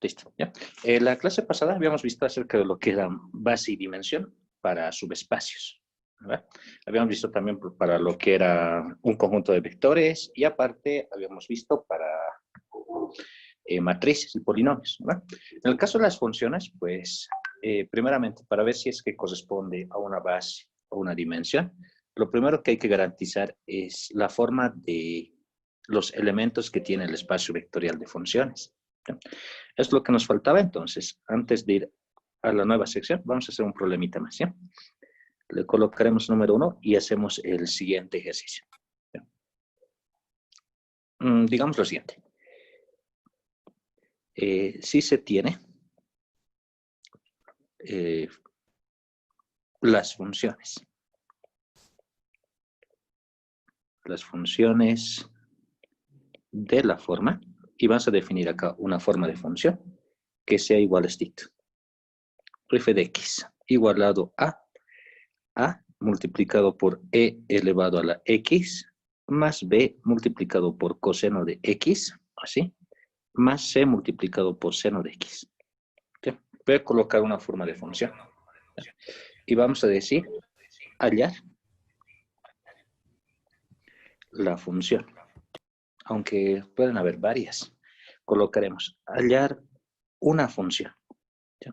Listo, ¿ya? En la clase pasada habíamos visto acerca de lo que eran base y dimensión para subespacios, ¿verdad? Habíamos visto también para lo que era un conjunto de vectores y aparte habíamos visto para matrices y polinomios, ¿verdad? En el caso de las funciones, pues, primeramente, para ver si es que corresponde a una base o una dimensión, lo primero que hay que garantizar es la forma de los elementos que tiene el espacio vectorial de funciones. ¿Ya? Es lo que nos faltaba entonces. Antes de ir a la nueva sección, vamos a hacer un problemita más, ¿ya? Le colocaremos número 1 y hacemos el siguiente ejercicio. ¿Ya? Digamos lo siguiente. Si se tiene las funciones de la forma, y vas a definir acá una forma de función que sea igual a esto. F de x igualado a multiplicado por e elevado a la x más b multiplicado por coseno de x, así, más c multiplicado por seno de x. ¿Sí? Voy a colocar una forma de función. ¿Sí? Y vamos a decir hallar la función. Aunque pueden haber varias. Colocaremos hallar una función. ¿Sí?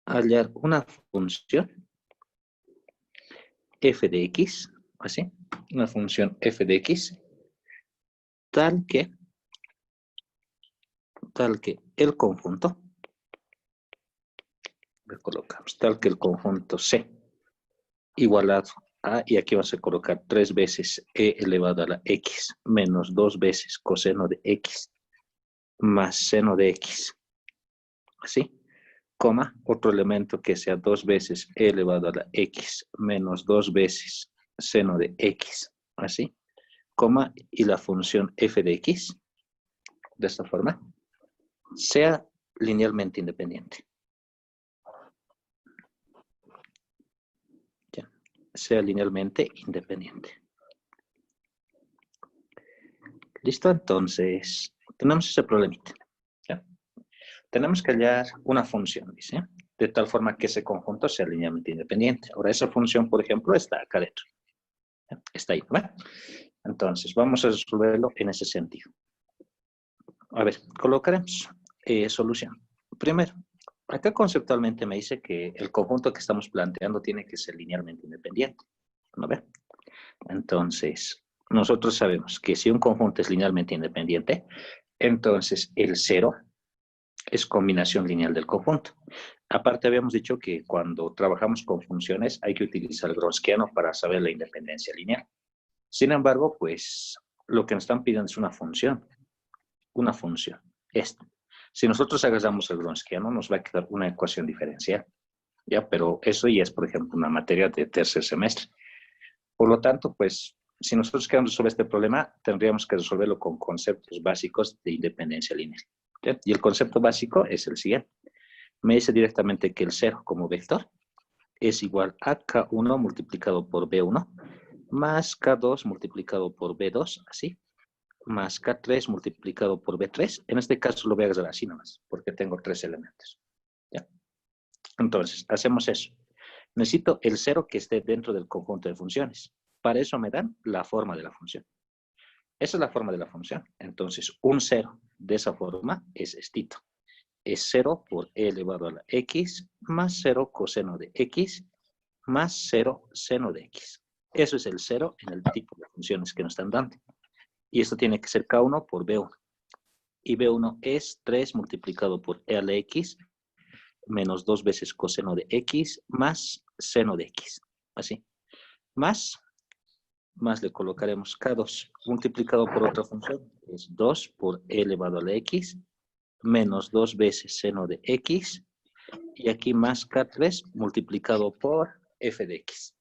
Hallar una función f de x, así, una función f de x, tal que el conjunto, le colocamos, tal que el conjunto C igualado a, y aquí vamos a colocar 3 veces e elevado a la x, menos 2 veces coseno de x, más seno de x, así, coma, otro elemento que sea 2 veces e elevado a la x, menos 2 veces seno de x, así, coma, y la función f de x, de esta forma, sea linealmente independiente. Ya, sea linealmente independiente. ¿Listo? Entonces, tenemos ese problemita. ¿Ya? Tenemos que hallar una función, dice, de tal forma que ese conjunto sea linealmente independiente. Ahora, esa función, por ejemplo, está acá dentro. ¿Ya? Está ahí, ¿verdad? Entonces, vamos a resolverlo en ese sentido. A ver, colocaremos solución. Primero, acá conceptualmente me dice que el conjunto que estamos planteando tiene que ser linealmente independiente. ¿No ve? Entonces, nosotros sabemos que si un conjunto es linealmente independiente, entonces el cero es combinación lineal del conjunto. Aparte, habíamos dicho que cuando trabajamos con funciones hay que utilizar el Gronskiano para saber la independencia lineal. Sin embargo, pues lo que nos están pidiendo es una función. Una función. Esta. Si nosotros agarramos el Gronskiano, nos va a quedar una ecuación diferencial. ¿Ya? Pero eso ya es, por ejemplo, una materia de tercer semestre. Por lo tanto, pues, si nosotros queremos resolver este problema, tendríamos que resolverlo con conceptos básicos de independencia lineal. ¿Sí? Y el concepto básico es el siguiente. Me dice directamente que el 0 como vector es igual a K1 multiplicado por B1 más K2 multiplicado por B2, así, más K3 multiplicado por B3. En este caso lo voy a agarrar así nomás, porque tengo 3 elementos. ¿Ya? Entonces, hacemos eso. Necesito el 0 que esté dentro del conjunto de funciones. Para eso me dan la forma de la función. Esa es la forma de la función. Entonces, un 0 de esa forma es estito. Es 0 por e elevado a la x más 0 coseno de x más 0 seno de x. Eso es el 0 en el tipo de funciones que nos están dando. Y esto tiene que ser K1 por B1. Y B1 es 3 multiplicado por e a la x menos 2 veces coseno de x más seno de x. Así. Más le colocaremos K2 multiplicado por otra función. Es 2 por e elevado a la x menos 2 veces seno de x. Y aquí más K3 multiplicado por f de x.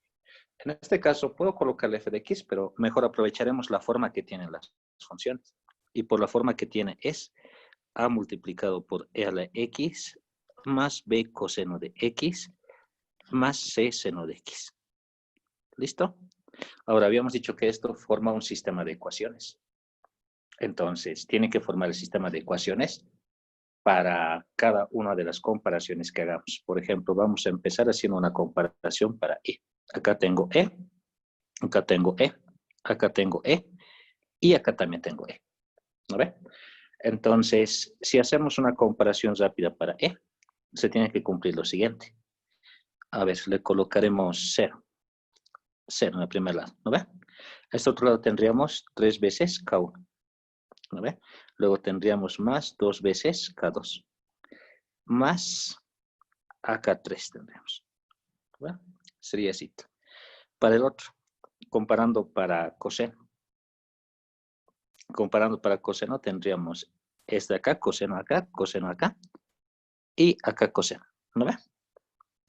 En este caso puedo colocar f de x, pero mejor aprovecharemos la forma que tienen las funciones. Y por la forma que tiene es a multiplicado por e a la x más b coseno de x más c seno de x. ¿Listo? Ahora habíamos dicho que esto forma un sistema de ecuaciones. Entonces, tiene que formar el sistema de ecuaciones para cada una de las comparaciones que hagamos. Por ejemplo, vamos a empezar haciendo una comparación para E. Acá tengo E, acá tengo E, acá tengo E, y acá también tengo E. ¿No ve? Entonces, si hacemos una comparación rápida para E, se tiene que cumplir lo siguiente. A ver, le colocaremos 0. 0 en el primer lado, ¿no ve? A este otro lado tendríamos 3 veces K1, ¿no ve? Luego tendríamos más 2 veces K2, más AK3 tendríamos, ¿no ve? Sería así. Para el otro, comparando para coseno. Comparando para coseno tendríamos este acá, coseno acá, y acá coseno, ¿no ve?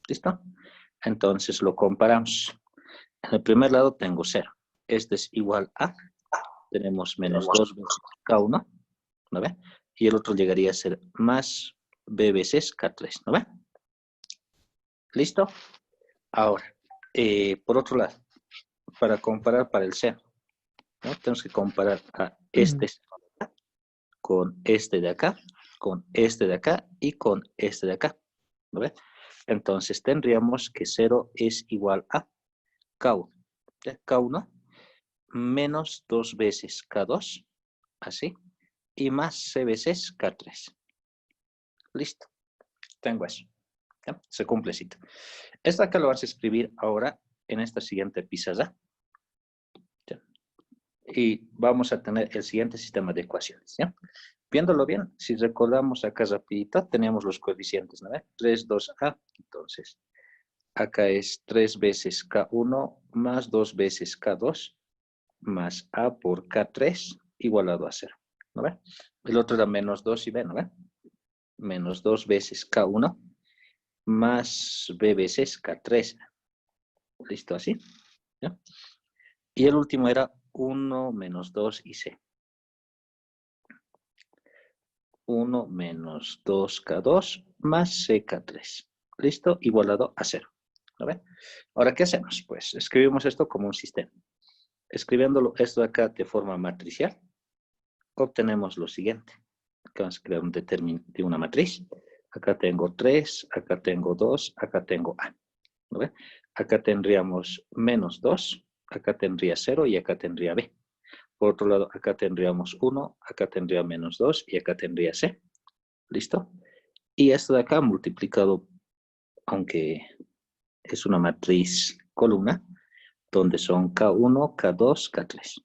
¿Listo? Entonces lo comparamos. En el primer lado tengo 0. Este es igual a, tenemos menos 2 veces K1, ¿no ve? Y el otro llegaría a ser más B veces K3, ¿no ve? ¿Listo? Ahora, por otro lado, para comparar para el 0, ¿no? Tenemos que comparar a este con este de acá, con este de acá y con este de acá, ¿no ve? Entonces tendríamos que 0 es igual a K1. K1 menos 2 veces K2, así, y más C veces K3. Listo, tengo eso. ¿Ya? Se cumple cita. Esta acá lo vas a escribir ahora en esta siguiente pizarra. ¿Ya? Y vamos a tener el siguiente sistema de ecuaciones. ¿Ya? Viéndolo bien, si recordamos acá rapidito, tenemos los coeficientes, ¿no? 3, 2A. Entonces, acá es 3 veces K1 más 2 veces K2 más A por K3 igualado a 0. ¿No ve? El otro era menos 2 y B, ¿no ve? Menos 2 veces K1 más B veces K3. ¿Listo? Así. ¿Ya? Y el último era 1 menos 2 y C. 1 menos 2K2 más CK3. ¿Listo? Igualado a 0. ¿No ve? Ahora, ¿qué hacemos? Pues escribimos esto como un sistema. Escribiéndolo esto de acá de forma matricial, obtenemos lo siguiente. Acá vamos a crear un determinante de una matriz. Acá tengo 3, acá tengo 2, acá tengo A. ¿No ve? Acá tendríamos menos 2, acá tendría 0 y acá tendría B. Por otro lado, acá tendríamos 1, acá tendría menos 2 y acá tendría C. ¿Listo? Y esto de acá multiplicado, aunque es una matriz columna, donde son K1, K2, K3.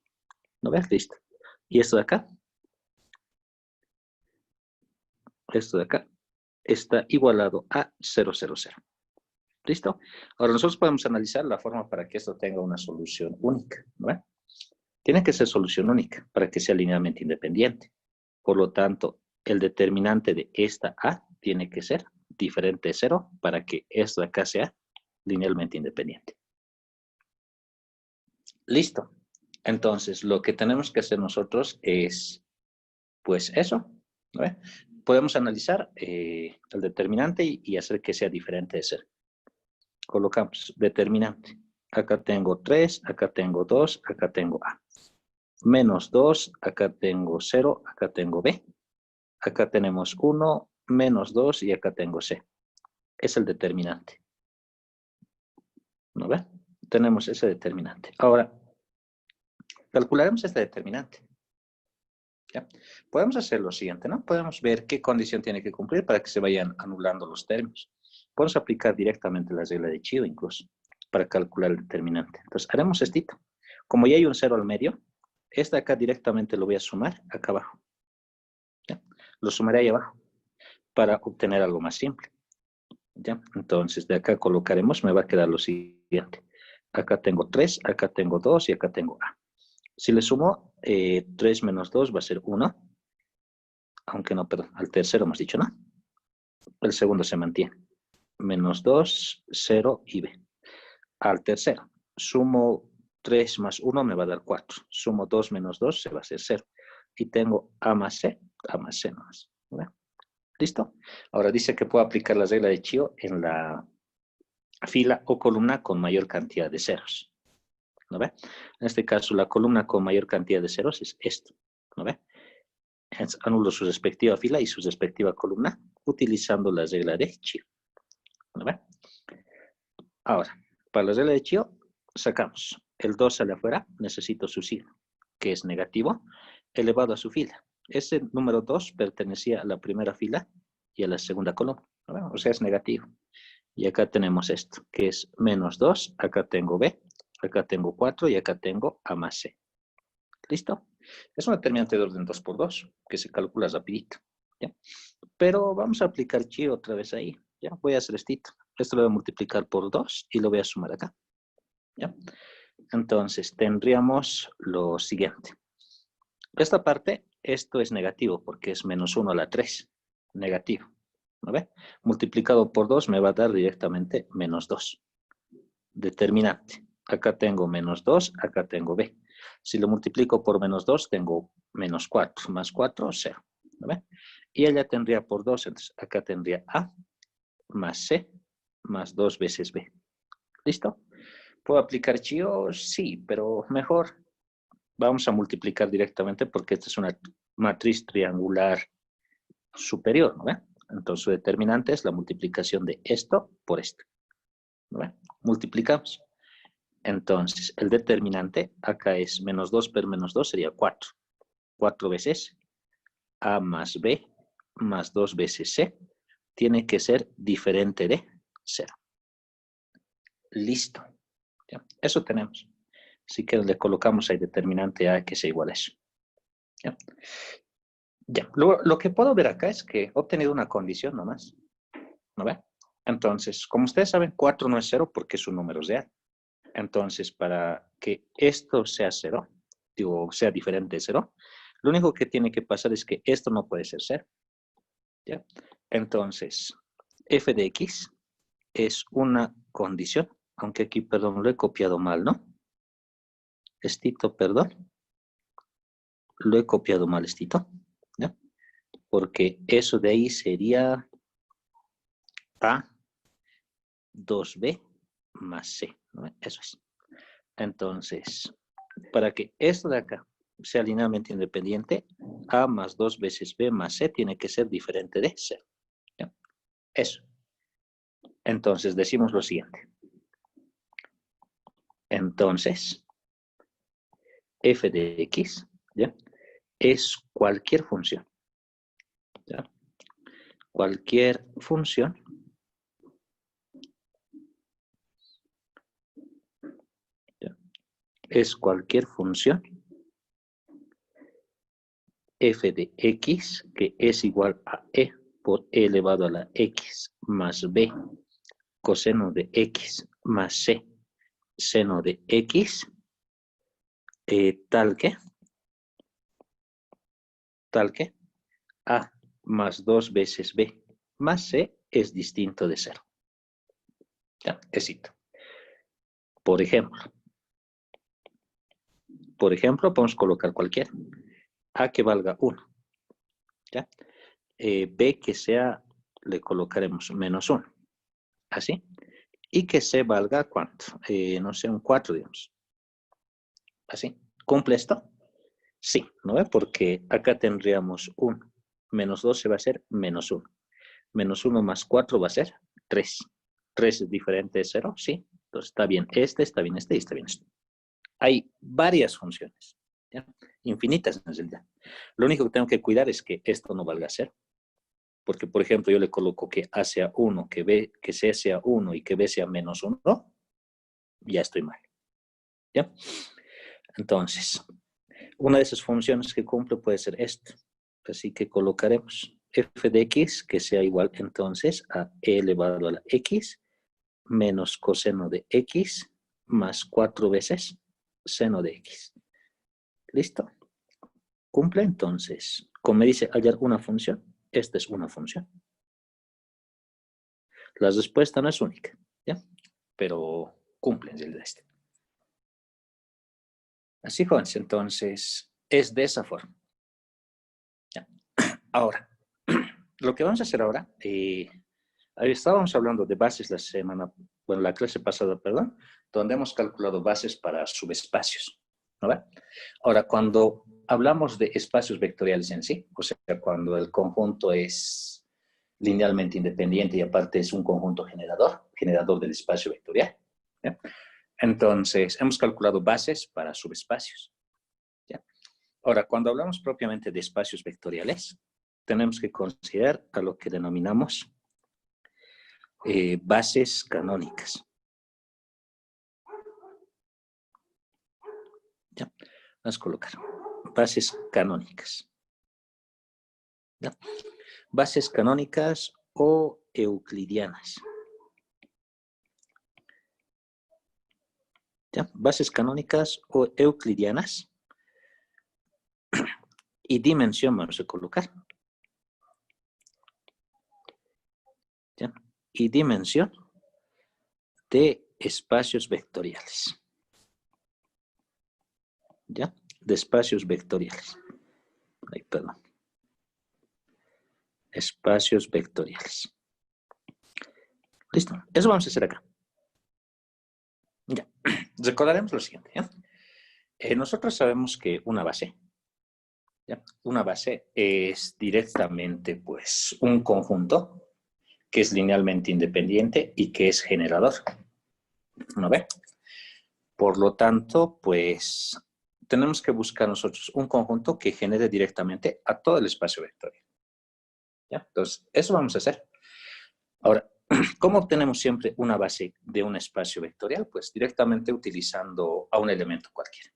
¿No ves? Listo. Y esto de acá está igualado a 0, 0, 0. ¿Listo? Ahora nosotros podemos analizar la forma para que esto tenga una solución única, ¿no? Tiene que ser solución única para que sea linealmente independiente. Por lo tanto, el determinante de esta A tiene que ser diferente de 0 para que esto de acá sea linealmente independiente. Listo. Entonces, lo que tenemos que hacer nosotros es, pues eso, ¿no? Podemos analizar el determinante y hacer que sea diferente de 0. Colocamos determinante. Acá tengo 3, acá tengo 2, acá tengo A. Menos 2, acá tengo 0, acá tengo B. Acá tenemos 1, menos 2 y acá tengo C. Es el determinante. ¿No ve? Tenemos ese determinante. Ahora, calcularemos este determinante. ¿Ya? Podemos hacer lo siguiente, ¿no? Podemos ver qué condición tiene que cumplir para que se vayan anulando los términos. Podemos aplicar directamente la regla de Chiu incluso para calcular el determinante. Entonces, haremos esto. Como ya hay un 0 al medio, este acá directamente lo voy a sumar acá abajo. ¿Ya? Lo sumaré ahí abajo para obtener algo más simple. ¿Ya? Entonces, de acá colocaremos, me va a quedar lo siguiente. Acá tengo 3, acá tengo 2 y acá tengo A. Si le sumo 3 menos 2 va a ser 1. Aunque no, perdón, al tercero hemos dicho, ¿no? El segundo se mantiene. Menos 2, 0 y B. Al tercero, sumo 3 más 1 me va a dar 4. Sumo 2 menos 2 se va a hacer 0. Y tengo A más C nomás. ¿Verdad? ¿Listo? Ahora dice que puedo aplicar la regla de Chiu en la fila o columna con mayor cantidad de ceros. ¿No ve? En este caso, la columna con mayor cantidad de ceros es esto. ¿No ve? anulo su respectiva fila y su respectiva columna utilizando la regla de Chio. ¿No ve? Ahora, para la regla de Chio, sacamos el 2 sale afuera, necesito su signo, que es negativo, elevado a su fila. Ese número 2 pertenecía a la primera fila y a la segunda columna. ¿No ve? O sea, es negativo. Y acá tenemos esto, que es menos 2, acá tengo B, acá tengo 4 y acá tengo A más C. ¿Listo? Es un determinante de orden 2 por 2, que se calcula rapidito. ¿Ya? Pero vamos a aplicar Chio otra vez ahí. ¿Ya? Voy a hacer esto. Esto lo voy a multiplicar por 2 y lo voy a sumar acá. ¿Ya? Entonces, tendríamos lo siguiente. Esta parte, esto es negativo porque es menos 1 a la 3. Negativo. ¿No ve? Multiplicado por 2 me va a dar directamente menos 2. Determinante. Acá tengo menos 2, acá tengo B. Si lo multiplico por menos 2, tengo menos 4. Más 4, 0. ¿No ve? Y allá tendría por 2, entonces acá tendría A más C más 2 veces B. ¿Listo? ¿Puedo aplicar Chio? Sí, pero mejor vamos a multiplicar directamente porque esta es una matriz triangular superior, ¿no ve? Entonces su determinante es la multiplicación de esto por esto. ¿No ve? Multiplicamos. Entonces, el determinante acá es menos 2 per menos 2 sería 4. 4 veces A más B más 2 veces C tiene que ser diferente de 0. Listo. ¿Ya? Eso tenemos. Así que le colocamos ahí determinante A que sea igual a eso. ¿Ya? Ya. Lo que puedo ver acá es que he obtenido una condición nomás. ¿No ve? Entonces, como ustedes saben, 4 no es 0 porque es un número real. Entonces, para que esto sea 0, digo, sea diferente de 0, lo único que tiene que pasar es que esto no puede ser 0. ¿Ya? Entonces, f de x es una condición, aunque aquí, perdón, lo he copiado mal, ¿no? Estito, perdón. Lo he copiado mal, estito. ¿Ya? Porque eso de ahí sería A 2B más C. ¿No? Eso es. Entonces, para que esto de acá sea linealmente independiente, A más 2 veces B más C tiene que ser diferente de 0. ¿Ya? Eso. Entonces, decimos lo siguiente. Entonces, f de x, ¿ya? Es cualquier función. ¿Ya? Cualquier función ¿ya? Es cualquier función f de x que es igual a e por e elevado a la x más b coseno de x más c seno de x tal que a más 2 veces b más c es distinto de 0. ¿Ya? Éxito. Por ejemplo, podemos colocar cualquiera. A que valga 1. ¿Ya? B que sea, le colocaremos menos 1. Así. Y que C valga ¿cuánto? No sé, un 4, digamos. Así. ¿Cumple esto? Sí, ¿no ve? Porque acá tendríamos 1. Menos 2 se va a ser menos 1. Menos 1 más 4 va a ser 3. 3 es diferente de 0, sí. Entonces está bien está bien y está bien este. Hay varias funciones, ¿ya? Infinitas en realidad. Lo único que tengo que cuidar es que esto no valga 0. Porque, por ejemplo, yo le coloco que A sea 1, que C sea 1 y que B sea menos 1, ¿no? Ya estoy mal. ¿Ya? Entonces, una de esas funciones que cumple puede ser esto. Así que colocaremos f de x que sea igual entonces a e elevado a la x menos coseno de x más 4 veces seno de x. ¿Listo? Cumple entonces. Como me dice hallar una función, esta es una función. La respuesta no es única, ¿ya? Pero cumple en realidad este. Así, jóvenes, entonces es de esa forma. ¿Ya? Ahora, lo que vamos a hacer ahora, estábamos hablando de bases la clase pasada, perdón, donde hemos calculado bases para subespacios, ¿no? Ahora, cuando hablamos de espacios vectoriales en sí, o sea, cuando el conjunto es linealmente independiente y aparte es un conjunto generador del espacio vectorial. ¿Ya? Entonces, hemos calculado bases para subespacios. ¿Ya? Ahora, cuando hablamos propiamente de espacios vectoriales, tenemos que considerar a lo que denominamos bases canónicas. ¿Ya? Vamos a colocar bases canónicas. ¿Ya? Bases canónicas o euclidianas. ¿Ya? Bases canónicas o euclidianas. Y dimensión vamos a colocar. ¿Ya? Y dimensión de espacios vectoriales. ¿Ya? De espacios vectoriales. Ay, perdón. Espacios vectoriales. Listo. Eso vamos a hacer acá. Ya. Recordaremos lo siguiente. ¿Ya? Nosotros sabemos que una base, ¿ya? Una base es directamente pues, un conjunto que es linealmente independiente y que es generador. ¿No ve? Por lo tanto, pues tenemos que buscar nosotros un conjunto que genere directamente a todo el espacio vectorial. ¿Ya? Entonces, eso vamos a hacer. Ahora, ¿cómo obtenemos siempre una base de un espacio vectorial? Pues directamente utilizando a un elemento cualquiera.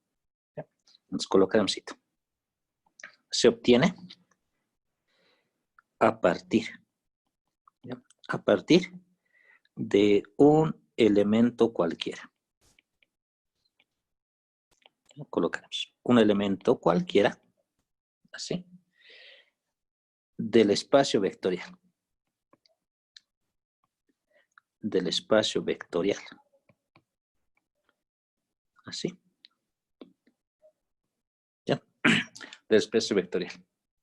¿Ya? Entonces, colocaremos cito. Se obtiene a partir, ¿ya? A partir de un elemento cualquiera. Colocaremos un elemento cualquiera, así, del espacio vectorial. Del espacio vectorial. Así. ¿Ya? Del espacio vectorial.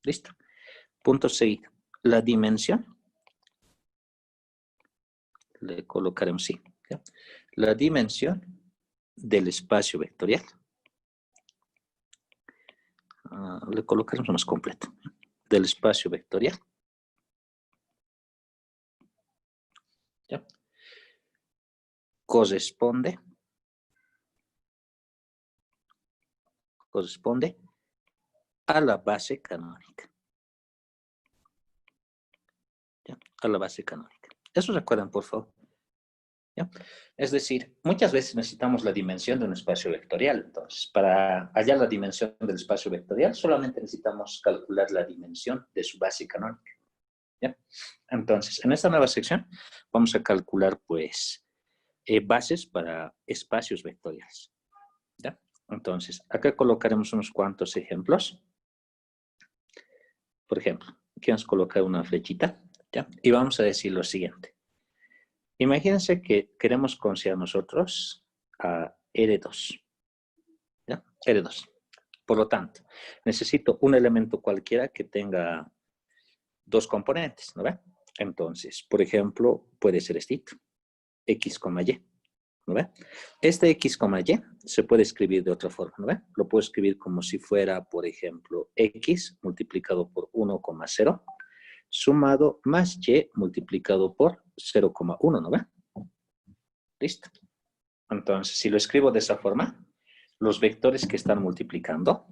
Listo. Punto seguido. La dimensión. Le colocaremos sí. ¿Ya? La dimensión del espacio vectorial. Le colocaremos más completo. Del espacio vectorial. ¿Ya? Corresponde a la base canónica. ¿Ya? A la base canónica. Eso recuerdan, por favor. ¿Ya? Es decir, muchas veces necesitamos la dimensión de un espacio vectorial. Entonces, para hallar la dimensión del espacio vectorial, solamente necesitamos calcular la dimensión de su base canónica. ¿Ya? Entonces, en esta nueva sección vamos a calcular, pues, bases para espacios vectoriales. ¿Ya? Entonces, acá colocaremos unos cuantos ejemplos. Por ejemplo, aquí vamos a colocar una flechita, ¿ya? Y vamos a decir lo siguiente. Imagínense que queremos considerar nosotros a R2. ¿Ya? R2. Por lo tanto, necesito un elemento cualquiera que tenga dos componentes, ¿no ve? Entonces, por ejemplo, puede ser este, X, Y. ¿No ve? Este X, Y se puede escribir de otra forma, ¿no ve? Lo puedo escribir como si fuera, por ejemplo, X multiplicado por 1,0 sumado más Y multiplicado por 0,1, ¿no ve? Listo. Entonces, si lo escribo de esa forma, los vectores que están multiplicando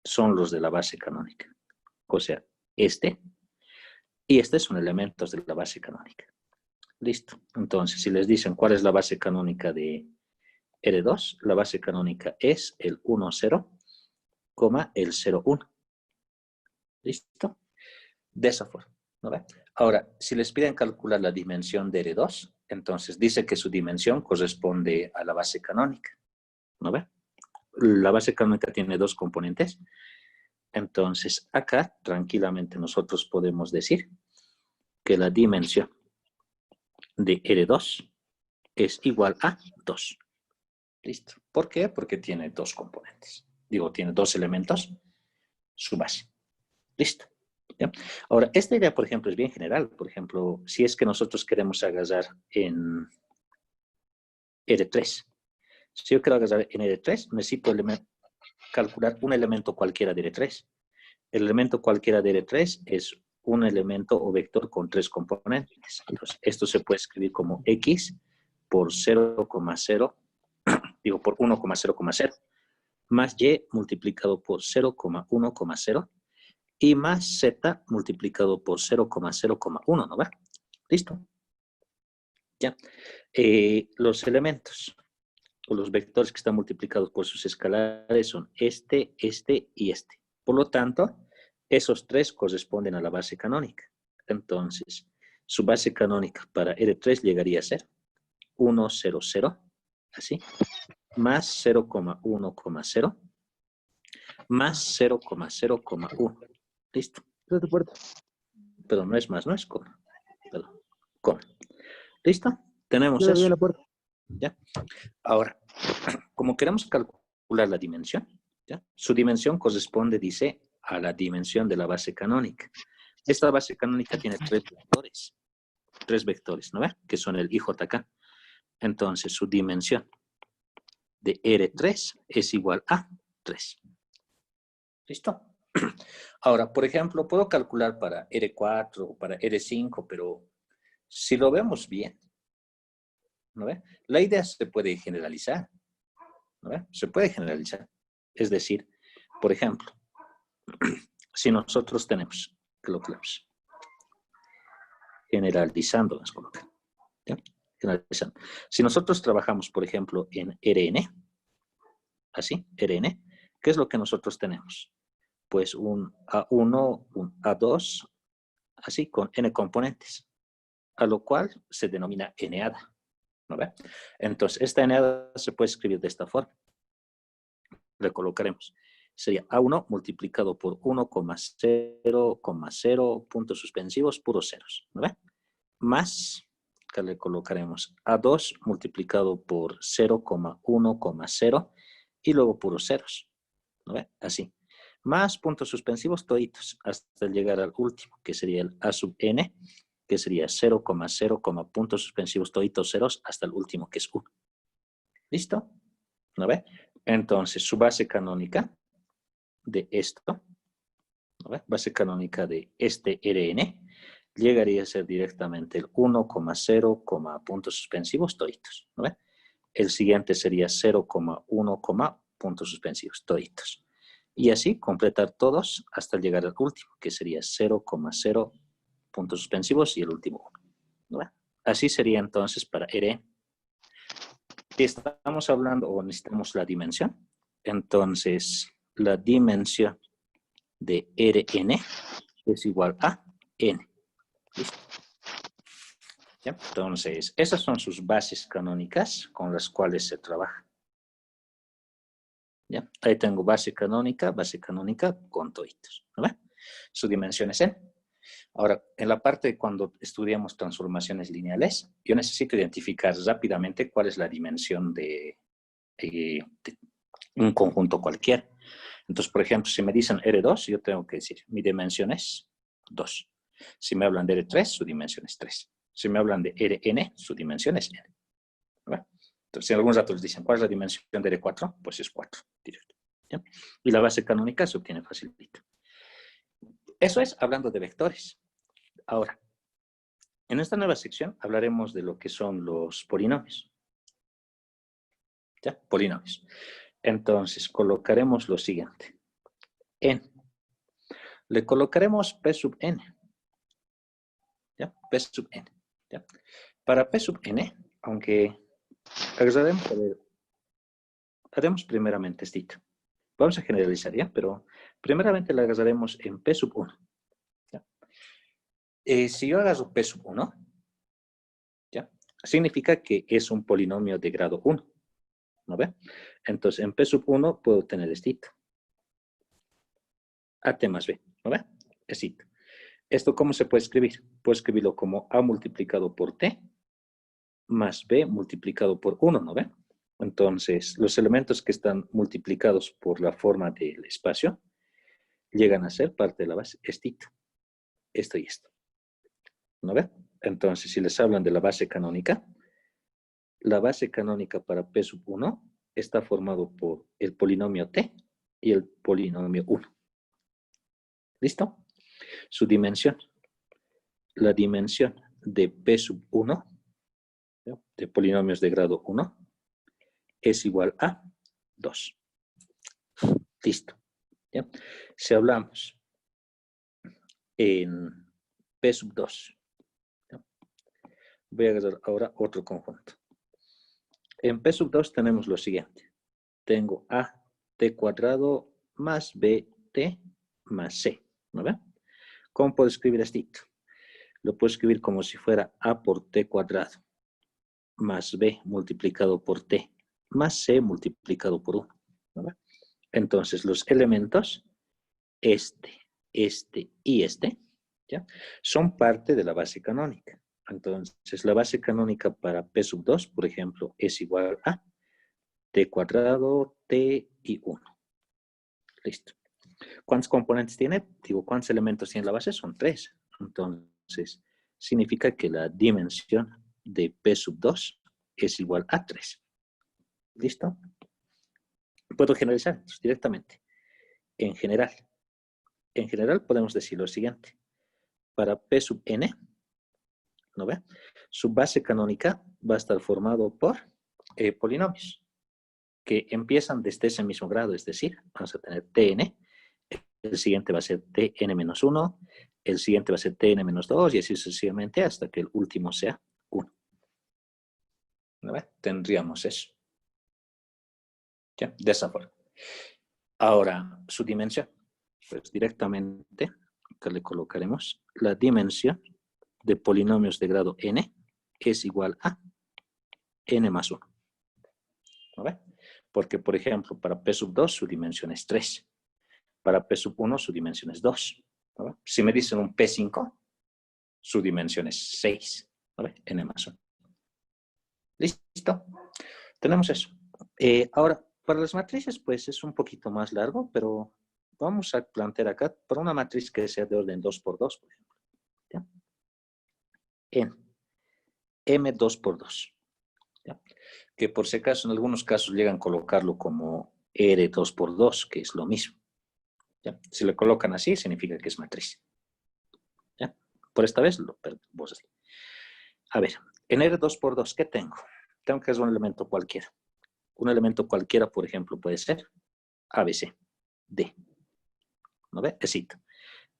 son los de la base canónica. O sea, este y este son elementos de la base canónica. Listo. Entonces, si les dicen cuál es la base canónica de R2, la base canónica es el 1, 0, el 0, 1. ¿Listo? De esa forma. ¿No ve? Ahora, si les piden calcular la dimensión de R2, entonces dice que su dimensión corresponde a la base canónica. ¿No ve? La base canónica tiene dos componentes. Entonces, acá, tranquilamente, nosotros podemos decir que la dimensión de R2 es igual a 2. ¿Listo? ¿Por qué? Porque tiene dos componentes. Digo, tiene dos elementos, su base. ¿Listo? ¿Ya? Ahora, esta idea, por ejemplo, es bien general. Por ejemplo, si es que nosotros queremos agarrar en R3. Si yo quiero agarrar en R3, necesito elementos. calcular un elemento cualquiera de R3. El elemento cualquiera de R3 es un elemento o vector con 3 componentes. Entonces, esto se puede escribir como X por 0,0, digo, por 1,0,0, más Y multiplicado por 0,1,0 y más Z multiplicado por 0,0,1, ¿no va? ¿Listo? Ya. Los elementos o los vectores que están multiplicados por sus escalares son este y este. Por lo tanto, esos tres corresponden a la base canónica. Entonces, su base canónica para R3 llegaría a ser 1, 0, 0, así, más 0,1,0, más 0,0,1. ¿Listo? Pero no es más, no es coma. Perdón, coma. ¿Listo? Tenemos eso. ¿Ya? Ahora, como queremos calcular la dimensión, ¿ya? Su dimensión corresponde, dice, a la dimensión de la base canónica. Esta base canónica tiene tres vectores, ¿no ve? Que son el IJK. Entonces, su dimensión de R3 es igual a 3. ¿Listo? Ahora, por ejemplo, puedo calcular para R4 o para R5, pero si lo vemos bien, ¿no ve? La idea se puede generalizar, ¿no ve? Se puede generalizar. Es decir, por ejemplo, si nosotros tenemos, colocamos, generalizando, las colocar, ¿ya? Generalizando. Si nosotros trabajamos, por ejemplo, en Rn, así, Rn, ¿qué es lo que nosotros tenemos? Pues un A1, un A2, así, con n componentes, a lo cual se denomina n-ada, ¿no ve? Entonces, esta n-ada se puede escribir de esta forma. Le colocaremos. Sería A1 multiplicado por 1,0,0, puntos suspensivos, puros ceros, ¿no ve? Más, que le colocaremos A2 multiplicado por 0,1,0 y luego puros ceros, ¿no ve? Así. Más puntos suspensivos toditos hasta llegar al último, que sería el A sub n, que sería 0,0, puntos suspensivos toditos ceros hasta el último, que es 1. ¿Listo? ¿No ve? Entonces, su base canónica de esto, ¿no ve? Base canónica de este Rn, llegaría a ser directamente el 1,0, puntos suspensivos toditos, ¿no ve? El siguiente sería 0,1, puntos suspensivos toditos. Y así completar todos hasta llegar al último, que sería 0,0 puntos suspensivos y el último 1. ¿No ve? Así sería entonces para Rn. Si estamos hablando o necesitamos la dimensión, entonces la dimensión de Rn es igual a n. ¿Listo? ¿Ya? Entonces, esas son sus bases canónicas con las cuales se trabaja. ¿Ya? Ahí tengo base canónica con toditos. ¿No ve? Su dimensión es n. Ahora, en la parte de cuando estudiamos transformaciones lineales, yo necesito identificar rápidamente cuál es la dimensión de un conjunto cualquiera. Entonces, por ejemplo, si me dicen R2, yo tengo que decir, mi dimensión es 2. Si me hablan de R3, su dimensión es 3. Si me hablan de Rn, su dimensión es n. ¿Verdad? Entonces, si en algún rato les dicen, ¿cuál es la dimensión de R4? Pues es 4, directo. ¿Ya? Y la base canónica se obtiene facilito. Eso es hablando de vectores. Ahora, en esta nueva sección hablaremos de lo que son los polinomios. ¿Ya? Polinomios. Entonces, colocaremos lo siguiente. N. Le colocaremos P sub n. ¿Ya? P sub n. ¿Ya? Para P sub n, aunque haremos primeramente esto. Vamos a generalizar, ¿ya? Pero primeramente la agarraremos en P sub 1. ¿Ya? Si yo agarro P sub 1, ¿ya? Significa que es un polinomio de grado 1. ¿No ve? Entonces, en P sub 1 puedo tener esto. AT más B. ¿No ve? Esto. ¿Esto cómo se puede escribir? Puedo escribirlo como A multiplicado por T más B multiplicado por 1, ¿no ve? Entonces, los elementos que están multiplicados por la forma del espacio llegan a ser parte de la base, esto y esto. ¿No ve? Entonces, si les hablan de la base canónica para P sub 1 está formado por el polinomio T y el polinomio 1. ¿Listo? Su dimensión. La dimensión de P sub 1, ¿no?, de polinomios de grado 1, es igual a 2. Listo. ¿Ya? Si hablamos en P sub 2, ¿ya?, voy a agarrar ahora otro conjunto. En P sub 2 tenemos lo siguiente. Tengo a t cuadrado más bt más c. ¿No ve? ¿Cómo puedo escribir esto? Lo puedo escribir como si fuera a por t cuadrado más b multiplicado por t más c multiplicado por 1. ¿No ve? Entonces, los elementos, este y este, ¿ya?, son parte de la base canónica. Entonces, la base canónica para P sub 2, por ejemplo, es igual a t cuadrado, t y 1. Listo. ¿Cuántos componentes tiene? Digo, ¿cuántos elementos tiene la base? Son 3. Entonces, significa que la dimensión de P sub 2 es igual a 3. ¿Listo? Puedo generalizar directamente. En general podemos decir lo siguiente. Para P sub n, ¿no ve?, su base canónica va a estar formado por polinomios que empiezan desde ese mismo grado, es decir, vamos a tener tn, el siguiente va a ser tn-1, el siguiente va a ser tn-2 y así sucesivamente hasta que el último sea 1. ¿No ve? Tendríamos eso. ¿Ya? De esa forma. Ahora, su dimensión. Pues directamente, acá le colocaremos la dimensión de polinomios de grado n es igual a n más 1. ¿No ve? Porque, por ejemplo, para P sub 2 su dimensión es 3. Para P sub 1 su dimensión es 2. ¿No ve? Si me dicen un P5, su dimensión es 6. ¿No ve? N más 1. ¿Listo? Tenemos eso. Ahora, para las matrices, pues es un poquito más largo, pero vamos a plantear acá para una matriz que sea de orden 2 por 2, por ejemplo. ¿Ya? En M2 por 2. ¿Ya? Que por si acaso en algunos casos llegan a colocarlo como R2 por 2, que es lo mismo. ¿Ya? Si le colocan así, significa que es matriz. ¿Ya? Por esta vez lo vos así. A ver, en R2 por 2, ¿qué tengo? Tengo que hacer un elemento cualquiera. Un elemento cualquiera, por ejemplo, puede ser ABC, D. ¿No ve? Esito.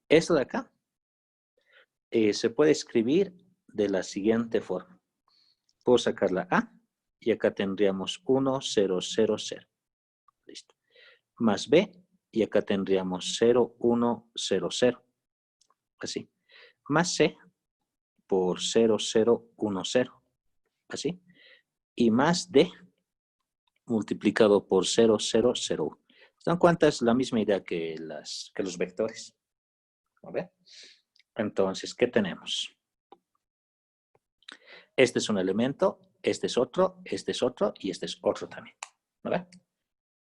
Esto de acá se puede escribir de la siguiente forma. Puedo sacar la A y acá tendríamos 1, 0, 0, 0. Listo. Más B y acá tendríamos 0, 1, 0, 0. Así. Más C por 0, 0, 1, 0. Así. Y más D multiplicado por 0, 0, 0, 1. ¿Se dan cuenta? Es la misma idea que los vectores. ¿No ve? Entonces, ¿qué tenemos? Este es un elemento, este es otro y este es otro también. ¿No ve?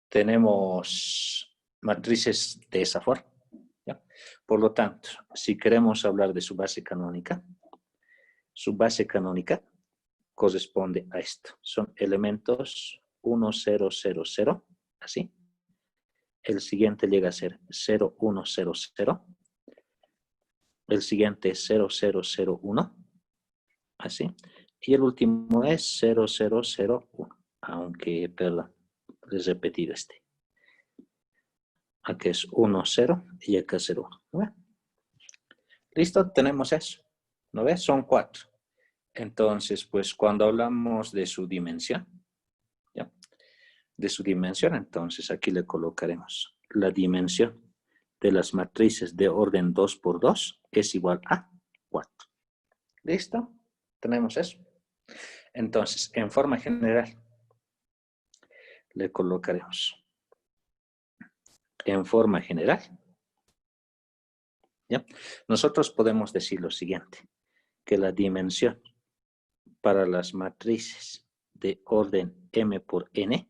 Tenemos matrices de esa forma. ¿Ya? Por lo tanto, si queremos hablar de su base canónica corresponde a esto. Son elementos 1, 0, 0, 0, así. El siguiente llega a ser 0, 1, 0, 0. El siguiente es 0, 0, 0, 1, así. Y el último es 0, 0, 0, 1. Aunque, perdón, les he repetido este. Aquí es 1, 0 y acá es 0, 1. ¿No ve? Listo, tenemos eso. ¿No ves? Son 4. Entonces, pues cuando hablamos de su dimensión, ¿ya?, de su dimensión, entonces aquí le colocaremos la dimensión de las matrices de orden 2 por 2 es igual a 4. ¿Listo? Tenemos eso. Entonces, en forma general, le colocaremos en forma general, ¿ya? Nosotros podemos decir lo siguiente, que la dimensión para las matrices de orden m por n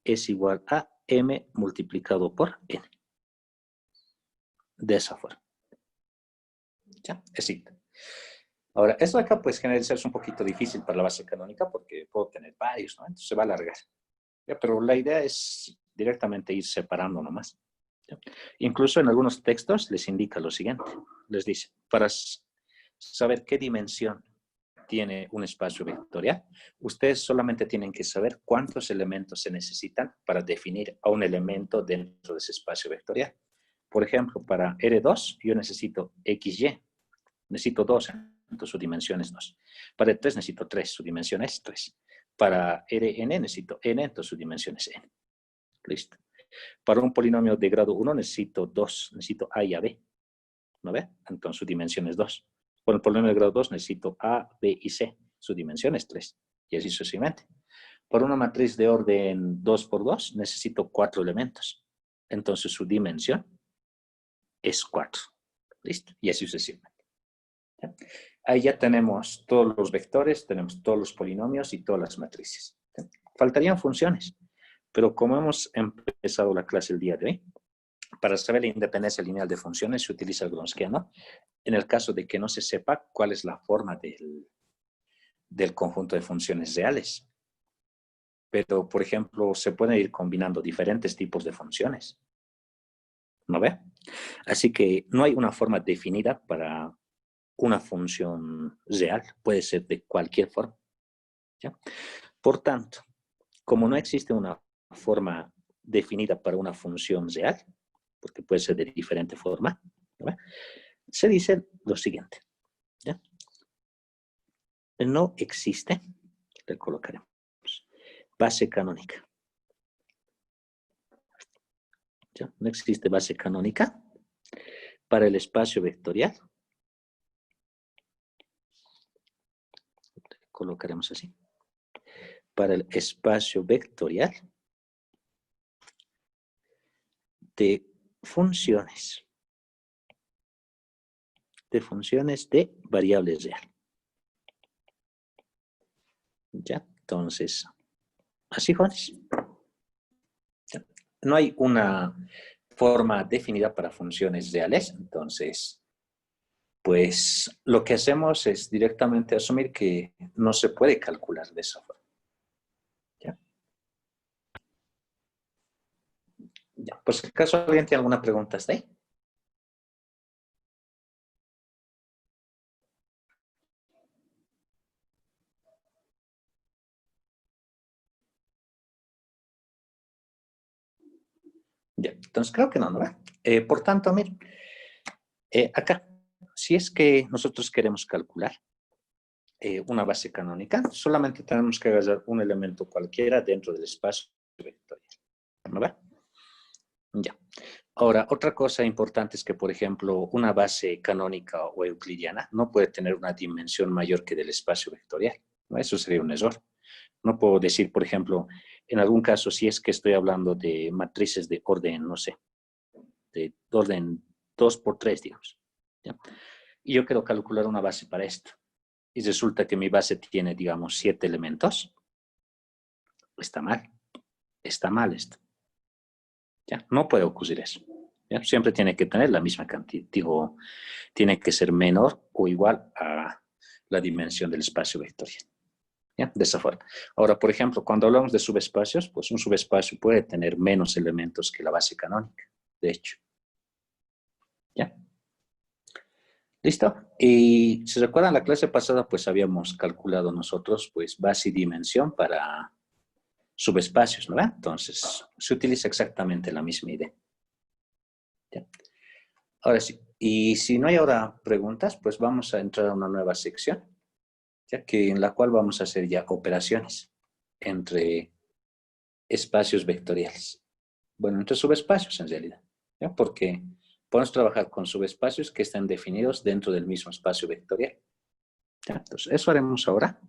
es igual a m multiplicado por n. De esa forma. ¿Ya? Así. Ahora, esto de acá pues generalizar un poquito difícil para la base canónica porque puedo tener varios, ¿no? Entonces se va a alargar. ¿Ya? Pero la idea es directamente ir separando nomás. ¿Ya? Incluso en algunos textos les indica lo siguiente. Les dice, para saber qué dimensión tiene un espacio vectorial, ustedes solamente tienen que saber cuántos elementos se necesitan para definir a un elemento dentro de ese espacio vectorial. Por ejemplo, para R2 yo necesito XY, necesito 2, entonces su dimensión es 2. Para R3 necesito 3, su dimensión es 3. Para Rn necesito n, entonces su dimensión es n. Listo. Para un polinomio de grado 1 necesito 2, necesito a y a b. ¿No ve? Entonces su dimensión es 2. Para el polinomio de grado 2 necesito a, b y c. Su dimensión es 3. Y así sucesivamente. Para una matriz de orden 2 por 2 necesito 4 elementos. Entonces su dimensión es 4. Listo. Y así sucesivamente. ¿Ya? Ahí ya tenemos todos los vectores, tenemos todos los polinomios y todas las matrices. ¿Ya? Faltarían funciones. Pero como hemos empezado la clase el día de hoy, para saber la independencia lineal de funciones se utiliza el Gronskiano. En el caso de que no se sepa cuál es la forma del conjunto de funciones reales. Pero, por ejemplo, se pueden ir combinando diferentes tipos de funciones. ¿No ve? Así que no hay una forma definida para una función real. Puede ser de cualquier forma. ¿Ya? Por tanto, como no existe una forma definida para una función real, porque puede ser de diferente forma, ¿no? Se dice lo siguiente. ¿Ya? No existe, le colocaremos, base canónica. ¿Ya? No existe base canónica para el espacio vectorial. Le colocaremos así. Para el espacio vectorial de funciones de variables real. ¿Ya? Entonces, así, Juanes. No hay una forma definida para funciones reales, entonces, pues lo que hacemos es directamente asumir que no se puede calcular de esa forma. ¿Ya? Ya. Pues, ¿acaso alguien tiene alguna pregunta hasta ahí? Ya, entonces creo que no, ¿no? Por tanto, miren, acá, si es que nosotros queremos calcular una base canónica, solamente tenemos que agarrar un elemento cualquiera dentro del espacio vectorial. ¿No ve? Ya. Ahora, otra cosa importante es que, por ejemplo, una base canónica o euclidiana no puede tener una dimensión mayor que del espacio vectorial, ¿no? Eso sería un error. No puedo decir, por ejemplo, en algún caso, si es que estoy hablando de matrices de orden, no sé, de orden 2 por 3, digamos. ¿Ya? Y yo quiero calcular una base para esto. Y resulta que mi base tiene, digamos, 7 elementos. Está mal. Está mal esto. ¿Ya? No puede ocurrir eso. ¿Ya? Siempre tiene que tener la misma cantidad. Digo, tiene que ser menor o igual a la dimensión del espacio vectorial. ¿Ya? De esa forma. Ahora, por ejemplo, cuando hablamos de subespacios, pues un subespacio puede tener menos elementos que la base canónica, de hecho. ¿Ya? ¿Listo? Y si recuerdan la clase pasada, pues habíamos calculado nosotros, pues, base y dimensión para subespacios, ¿no? Entonces, se utiliza exactamente la misma idea. ¿Ya? Ahora sí, y si no hay ahora preguntas, pues vamos a entrar a una nueva sección, ya que en la cual vamos a hacer ya operaciones entre espacios vectoriales. Bueno, entre subespacios en realidad, ¿ya? Porque podemos trabajar con subespacios que están definidos dentro del mismo espacio vectorial. ¿Ya? Entonces, eso haremos ahora.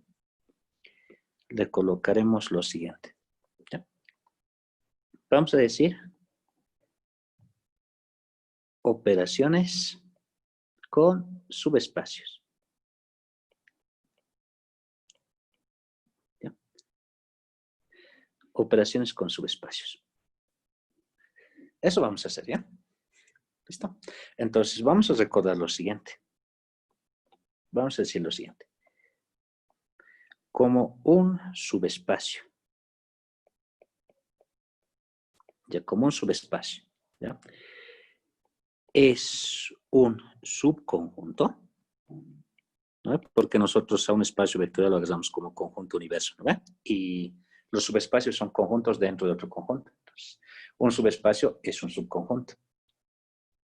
Le colocaremos lo siguiente. ¿Ya? Vamos a decir operaciones con subespacios. ¿Ya? Operaciones con subespacios. Eso vamos a hacer, ¿ya? ¿Listo? Entonces, vamos a recordar lo siguiente. Vamos a decir lo siguiente. Como un subespacio ya como un subespacio, ¿ya? Es un subconjunto, ¿no? Porque nosotros a un espacio vectorial lo agarramos como conjunto universo, ¿no? Y los subespacios son conjuntos dentro de otro conjunto. Entonces, un subespacio es un subconjunto,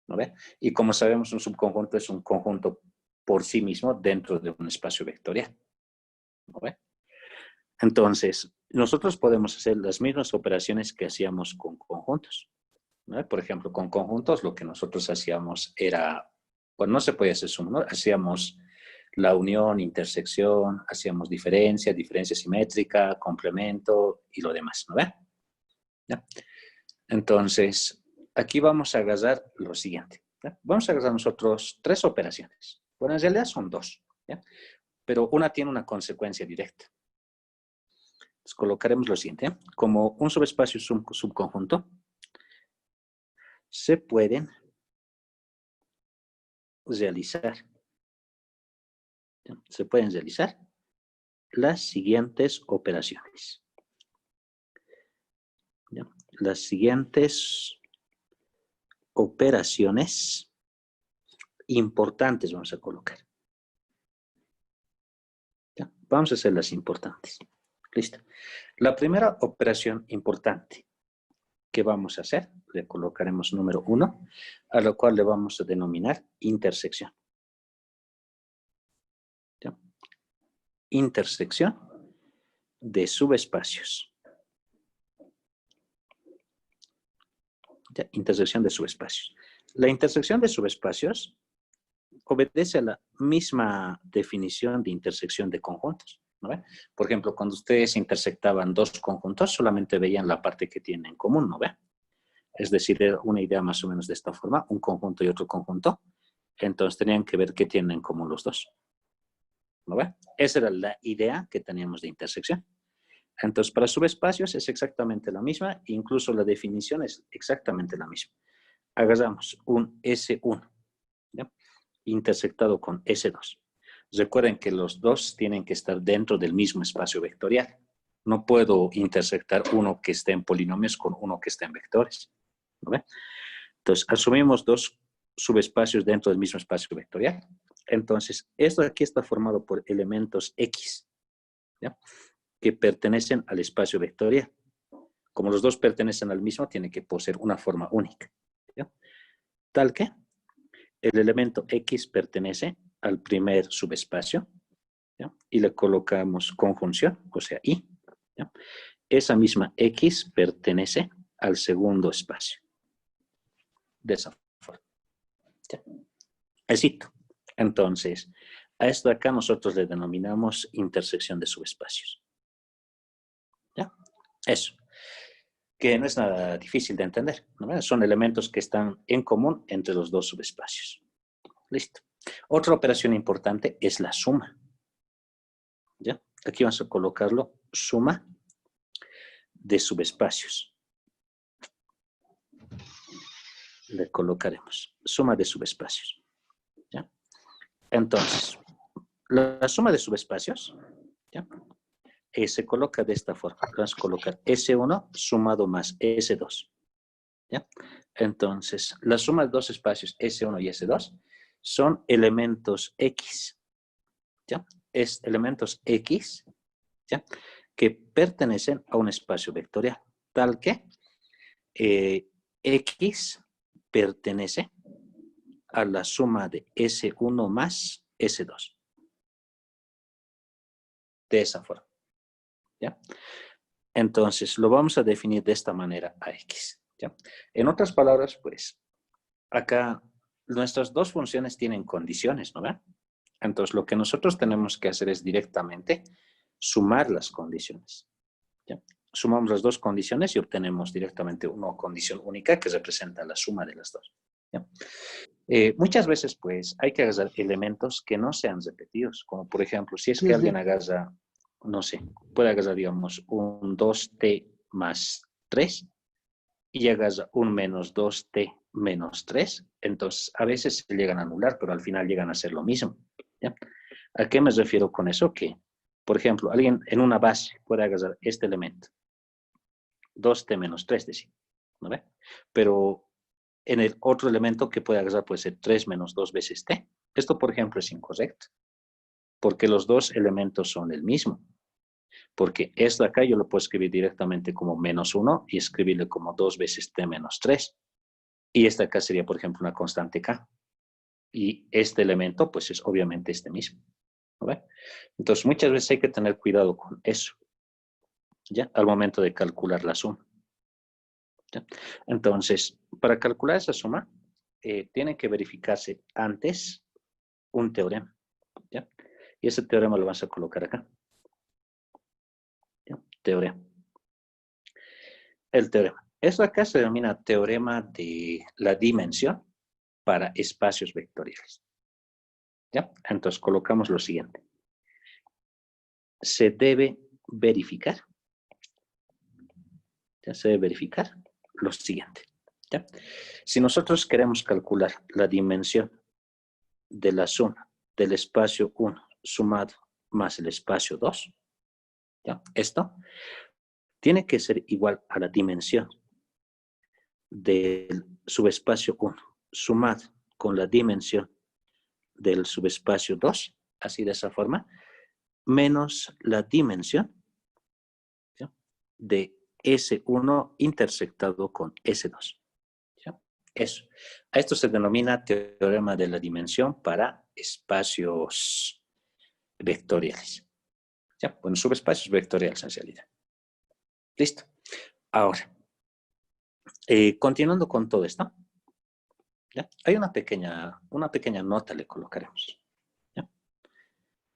¿no ve? Y como sabemos, un subconjunto es un conjunto por sí mismo dentro de un espacio vectorial, ¿no ve? Entonces, nosotros podemos hacer las mismas operaciones que hacíamos con conjuntos, ¿no? Por ejemplo, con conjuntos lo que nosotros hacíamos era, pues no se podía hacer suma, ¿no? Hacíamos la unión, intersección, hacíamos diferencia, diferencia simétrica, complemento y lo demás, ¿no ve? ¿Ya? Entonces, aquí vamos a agarrar lo siguiente, ¿ya? Vamos a agarrar nosotros 3 operaciones. Bueno, en realidad son 2, ¿ya? Pero una tiene una consecuencia directa. Entonces, colocaremos lo siguiente, ¿eh? Como un subespacio subconjunto, se pueden realizar, ¿ya? Se pueden realizar las siguientes operaciones, ¿ya? Las siguientes operaciones importantes vamos a colocar, ¿ya? Vamos a hacer las importantes. Listo. La primera operación importante que vamos a hacer, le colocaremos número 1, a lo cual le vamos a denominar intersección, ¿ya? Intersección de subespacios. ¿Ya? Intersección de subespacios. La intersección de subespacios obedece a la misma definición de intersección de conjuntos, ¿no ve? Por ejemplo, cuando ustedes intersectaban 2 conjuntos, solamente veían la parte que tienen en común, ¿no ve? Es decir, era una idea más o menos de esta forma, un conjunto y otro conjunto. Entonces tenían que ver qué tienen en común los dos, ¿no ve? Esa era la idea que teníamos de intersección. Entonces, para subespacios es exactamente la misma, incluso la definición es exactamente la misma. Agarramos un S1, ¿ya? Intersectado con S2. Recuerden que los dos tienen que estar dentro del mismo espacio vectorial. No puedo intersectar uno que esté en polinomios con uno que esté en vectores, ¿no ve? Entonces, asumimos 2 subespacios dentro del mismo espacio vectorial. Entonces, esto aquí está formado por elementos X, ¿ya? Que pertenecen al espacio vectorial. Como los dos pertenecen al mismo, tiene que poseer una forma única, ¿ya? Tal que el elemento X pertenece al primer subespacio, ¿ya? Y le colocamos conjunción, o sea, Y, ¿ya? Esa misma X pertenece al segundo espacio. De esa forma, ¿ya? Éxito. Entonces, a esto de acá nosotros le denominamos intersección de subespacios, ¿ya? Eso. Que no es nada difícil de entender, ¿no? Son elementos que están en común entre los 2 subespacios. Listo. Otra operación importante es la suma, ¿ya? Aquí vamos a colocarlo, suma de subespacios. Le colocaremos suma de subespacios, ¿ya? Entonces, la suma de subespacios, ¿ya? Se coloca de esta forma. Vamos a colocar S1 sumado más S2, ¿ya? Entonces, la suma de 2 espacios S1 y S2 son elementos X, ¿ya? Es elementos X, ¿ya? Que pertenecen a un espacio vectorial, tal que X pertenece a la suma de S1 más S2. De esa forma, ¿ya? Entonces, lo vamos a definir de esta manera a X, ¿ya? En otras palabras, pues, acá nuestras 2 funciones tienen condiciones, ¿no ve? Entonces, lo que nosotros tenemos que hacer es directamente sumar las condiciones, ¿ya? Sumamos las 2 condiciones y obtenemos directamente una condición única que representa la suma de las 2, ¿ya? Muchas veces, pues, hay que agarrar elementos que no sean repetidos, como por ejemplo, si es que alguien agarra, no sé, puede agarrar, digamos, un 2t más 3 y agarra un menos 2t menos 3, entonces a veces se llegan a anular, pero al final llegan a ser lo mismo, ¿ya? ¿A qué me refiero con eso? Que, por ejemplo, alguien en una base puede agarrar este elemento, 2t menos 3, decir, ¿no ve? Pero en el otro elemento que puede agarrar puede ser 3 menos 2 veces t. Esto, por ejemplo, es incorrecto, porque los dos elementos son el mismo. Porque esto acá yo lo puedo escribir directamente como menos 1 y escribirle como 2 veces t menos 3. Y esta acá sería, por ejemplo, una constante k. Y este elemento, pues es obviamente este mismo. ¿No ve? Entonces, muchas veces hay que tener cuidado con eso, ¿ya? Al momento de calcular la suma. ¿Ya? Entonces, para calcular esa suma, tiene que verificarse antes un teorema, ¿ya? Y ese teorema lo vas a colocar acá. ¿Ya? Teorema. El teorema. Esto acá se denomina teorema de la dimensión para espacios vectoriales. ¿Ya? Entonces, colocamos lo siguiente. Se debe verificar. Ya se debe verificar lo siguiente. ¿Ya? Si nosotros queremos calcular la dimensión de la suma del espacio 1 sumado más el espacio 2, ¿ya? Esto tiene que ser igual a la dimensión del subespacio 1 sumado con la dimensión del subespacio 2, así de esa forma, menos la dimensión, ¿ya?, de S1 intersectado con S2. ¿Ya? Eso. A esto se denomina teorema de la dimensión para espacios vectoriales. ¿Ya? Bueno, subespacios vectoriales en realidad. Listo. Ahora, continuando con todo esto, ¿ya? Hay una pequeña nota le colocaremos. ¿Ya?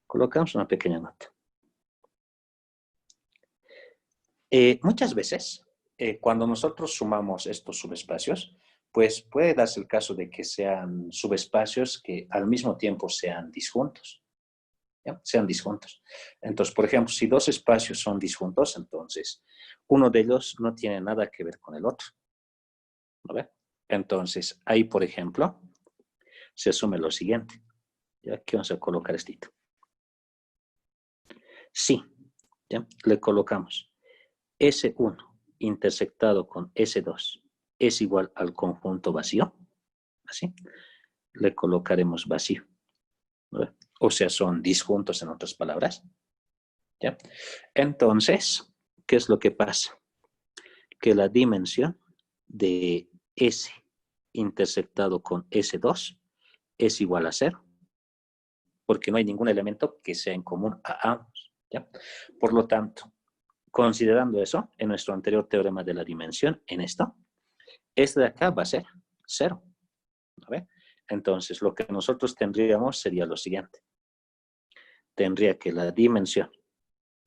Colocamos una pequeña nota. Muchas veces, cuando nosotros sumamos estos subespacios, pues puede darse el caso de que sean subespacios que al mismo tiempo sean disjuntos. ¿Ya? Sean disjuntos. Entonces, por ejemplo, si dos espacios son disjuntos, entonces uno de ellos no tiene nada que ver con el otro. ¿No ve? Entonces, ahí, por ejemplo, se asume lo siguiente. ¿Ya? Aquí vamos a colocar esto. Sí, ¿ya? Le colocamos S1 intersectado con S2 es igual al conjunto vacío. Así. Le colocaremos vacío. ¿No ve? O sea, son disjuntos en otras palabras. ¿Ya? Entonces, ¿qué es lo que pasa? Que la dimensión de S intersectado con S2 es igual a 0, porque no hay ningún elemento que sea en común a ambos. ¿Ya? Por lo tanto, considerando eso, en nuestro anterior teorema de la dimensión, en esto, este de acá va a ser 0. ¿No ve? Entonces, lo que nosotros tendríamos sería lo siguiente. Tendría que la dimensión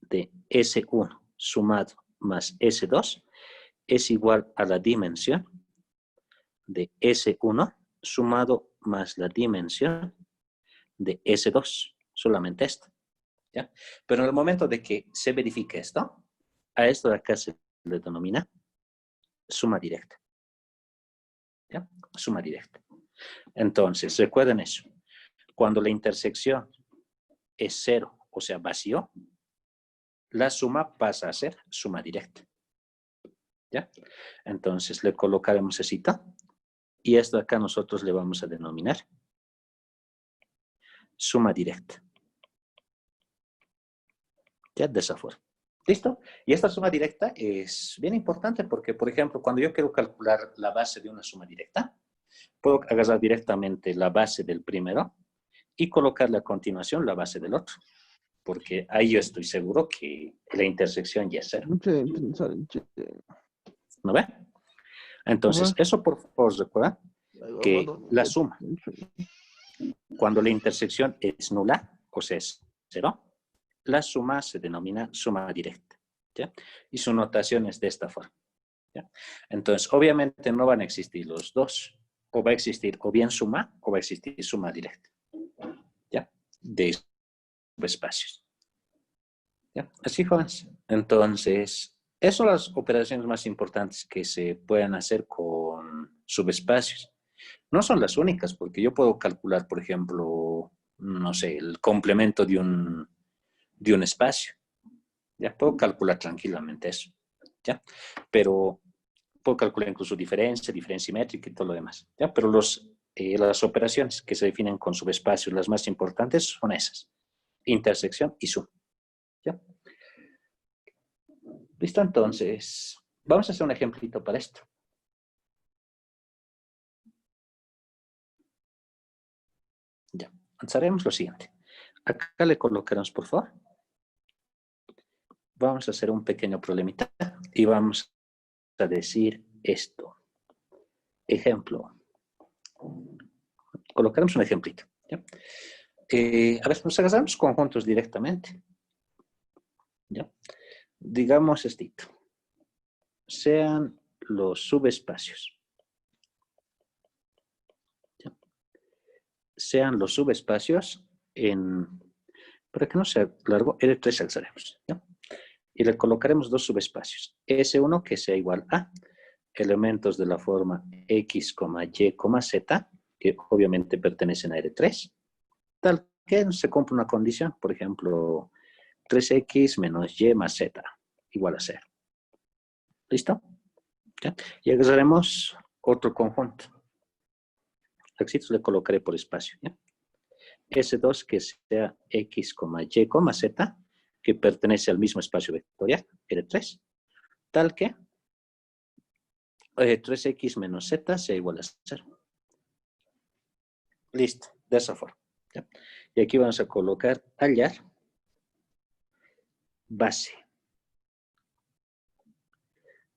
de S1 sumado más S2 es igual a la dimensión de S1 sumado más la dimensión de S2. Solamente esto. ¿Ya? Pero en el momento de que se verifique esto, a esto de acá se le denomina suma directa. ¿Ya? Suma directa. Entonces, recuerden eso. Cuando la intersección es 0, o sea, vacío, la suma pasa a ser suma directa. ¿Ya? Entonces, le colocaremos cita y esto acá nosotros le vamos a denominar suma directa. ¿Ya? De esa forma. ¿Listo? Y esta suma directa es bien importante porque, por ejemplo, cuando yo quiero calcular la base de una suma directa, puedo agarrar directamente la base del primero y colocarle a continuación la base del otro. Porque ahí yo estoy seguro que la intersección ya es 0. ¿No ve? Entonces, eso por favor recuerda que la suma, cuando la intersección es nula, o sea, es 0, la suma se denomina suma directa. ¿Ya? Y su notación es de esta forma. ¿Ya? Entonces, obviamente no van a existir los dos. O va a existir o bien suma o va a existir suma directa. ¿Ya? De subespacios. ¿Ya? Así, jóvenes. Entonces, esas son las operaciones más importantes que se pueden hacer con subespacios. No son las únicas, porque yo puedo calcular, por ejemplo, no sé, el complemento de un espacio. Ya puedo calcular tranquilamente eso. ¿Ya? Pero puedo calcular incluso diferencia métrica y todo lo demás, ¿ya? Pero las operaciones que se definen con subespacios, las más importantes son esas: intersección y suma, ¿ya? Listo, entonces, vamos a hacer un ejemplito para esto. Ya, haremos lo siguiente. Acá le colocaremos, por favor. Vamos a hacer un pequeño problemita y vamos a decir esto. Ejemplo. Colocaremos un ejemplito, ¿ya? A ver, nos agarramos conjuntos directamente, ¿ya? Digamos esto. Sean los subespacios. ¿Ya? Sean los subespacios para que no sea largo, R3 alzaremos, ¿ya? Y le colocaremos dos subespacios. S1 que sea igual a elementos de la forma X, Y, Z, que obviamente pertenecen a R3, tal que se cumpla una condición, por ejemplo, 3X menos Y más Z igual a 0. ¿Listo? ¿Ya? Y agarraremos otro conjunto. Aquí le colocaré por espacio, ¿ya? S2 que sea X, Y, Z, que pertenece al mismo espacio vectorial, R3, tal que 3X menos Z sea igual a 0. Listo, de esa forma, ¿ya? Y aquí vamos a colocar hallar base.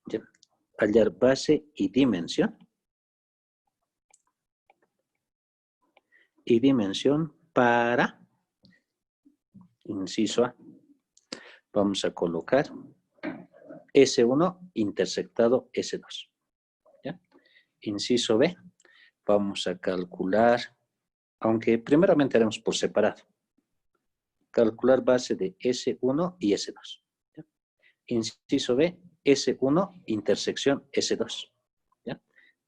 ¿Ya? Hallar base y dimensión. Y dimensión para, inciso A, vamos a colocar S1 intersectado S2. ¿Ya? Inciso B, vamos a calcular, aunque primeramente haremos por separado, calcular base de S1 y S2. ¿Ya? Inciso B, S1 intersección S2. ¿Ya?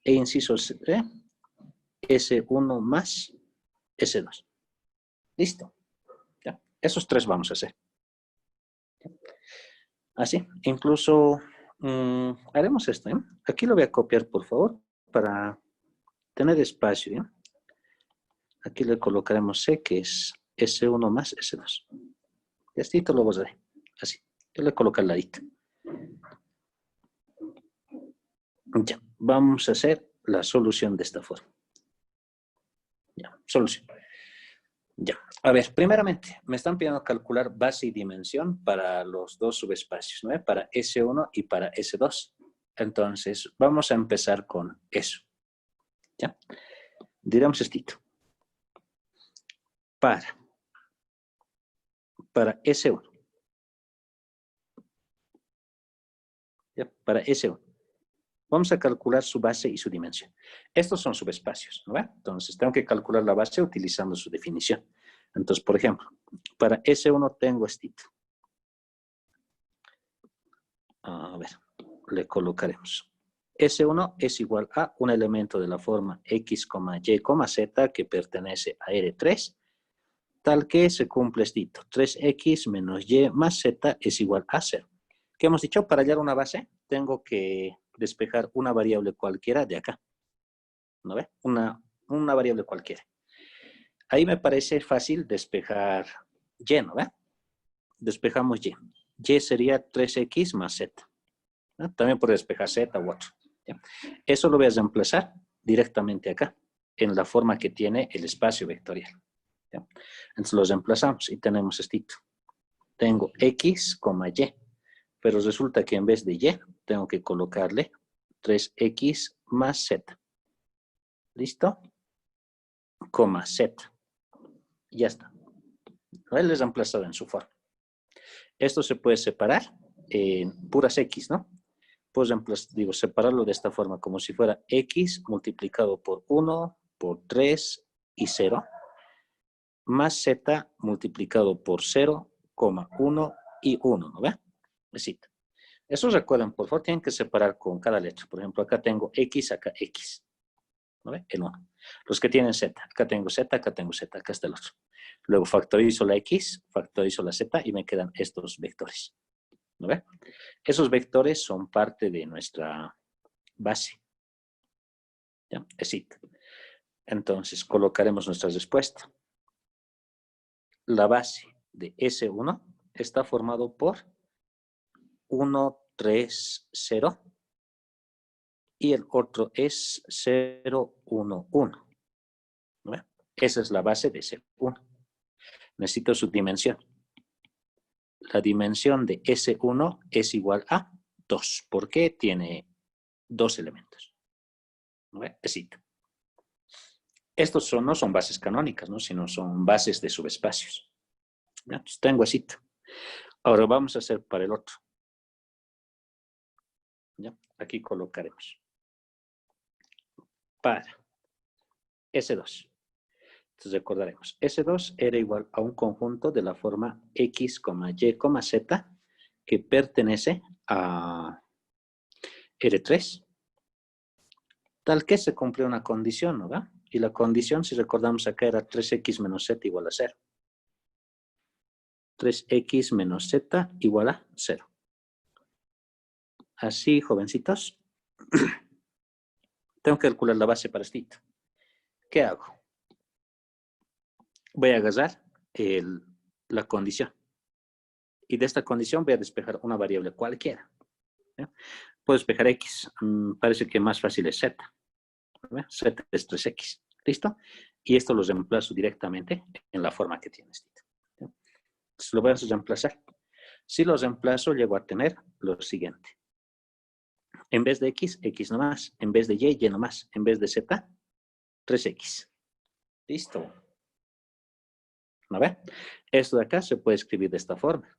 E inciso C, S1 más S2. Listo. ¿Ya? Esos tres vamos a hacer. Así, incluso haremos esto, ¿eh? Aquí lo voy a copiar, por favor, para tener espacio, ¿eh? Aquí le colocaremos C, que es S1 más S2. Y así lo borraré. Así. Yo le coloco al ladito. Ya, vamos a hacer la solución de esta forma. Ya, solución. Ya, a ver, primeramente, me están pidiendo calcular base y dimensión para los dos subespacios, ¿no? Para S1 y para S2. Entonces, vamos a empezar con eso. ¿Ya? Diremos esto. Para S1. ¿Ya? Para S1. Vamos a calcular su base y su dimensión. Estos son subespacios, ¿no? Entonces, tengo que calcular la base utilizando su definición. Entonces, por ejemplo, para S1 tengo esto. A ver, le colocaremos. S1 es igual a un elemento de la forma X, Y, Z que pertenece a R3, tal que se cumple esto. 3X menos Y más Z es igual a 0. ¿Qué hemos dicho? Para hallar una base, tengo que despejar una variable cualquiera de acá. ¿No ve? Una variable cualquiera. Ahí me parece fácil despejar Y, ¿no ve? Despejamos Y. Y sería 3X más Z. ¿No? También puedo despejar Z u otro. ¿Ya? Eso lo voy a reemplazar directamente acá, en la forma que tiene el espacio vectorial. ¿Ya? Entonces lo reemplazamos y tenemos esto. Tengo X, Y, pero resulta que en vez de Y, tengo que colocarle 3X más Z. ¿Listo? Coma Z. Ya está. Él es reemplazado en su forma. Esto se puede separar en puras X, ¿no? Pues separarlo de esta forma, como si fuera X multiplicado por 1, por 3 y 0, más Z multiplicado por 0, 1 y 1, ¿no ve? Besito. Eso recuerden, por favor, tienen que separar con cada letra. Por ejemplo, acá tengo X, acá X. ¿No ve? El 1. Los que tienen Z, acá tengo Z, acá tengo Z, acá está el otro. Luego factorizo la X, factorizo la Z y me quedan estos vectores. ¿No ve? Esos vectores son parte de nuestra base. ¿Ya? Es it. Entonces, colocaremos nuestra respuesta. La base de S1 está formado por 1, 3, 0 y el otro es 0, 1, 1. ¿No? Esa es la base de S1. Necesito su dimensión. La dimensión de S1 es igual a 2. ¿Por qué? Tiene 2 elementos. ¿No? Es it. Estos no son bases canónicas, ¿no? Sino son bases de subespacios. Entonces, tengo es it. Ahora vamos a hacer para el otro. ¿Ya? Aquí colocaremos. Para S2. Entonces recordaremos, S2 era igual a un conjunto de la forma X, Y, Z que pertenece a R3. Tal que se cumple una condición, ¿no va? Y la condición, si recordamos acá, era 3X menos Z igual a 0. 3X menos Z igual a 0. Así, jovencitos, tengo que calcular la base para esto. ¿Qué hago? Voy a agarrar la condición. Y de esta condición voy a despejar una variable cualquiera. ¿Ya? Puedo despejar X. Parece que más fácil es Z. ¿Ya? Z es 3X. ¿Listo? Y esto lo reemplazo directamente en la forma que tiene esto. ¿Ya? Entonces lo voy a reemplazar. Si lo reemplazo, llego a tener lo siguiente. En vez de X, X nomás. En vez de Y, Y nomás. En vez de Z, 3X. ¿Listo? ¿No ve? Esto de acá se puede escribir de esta forma.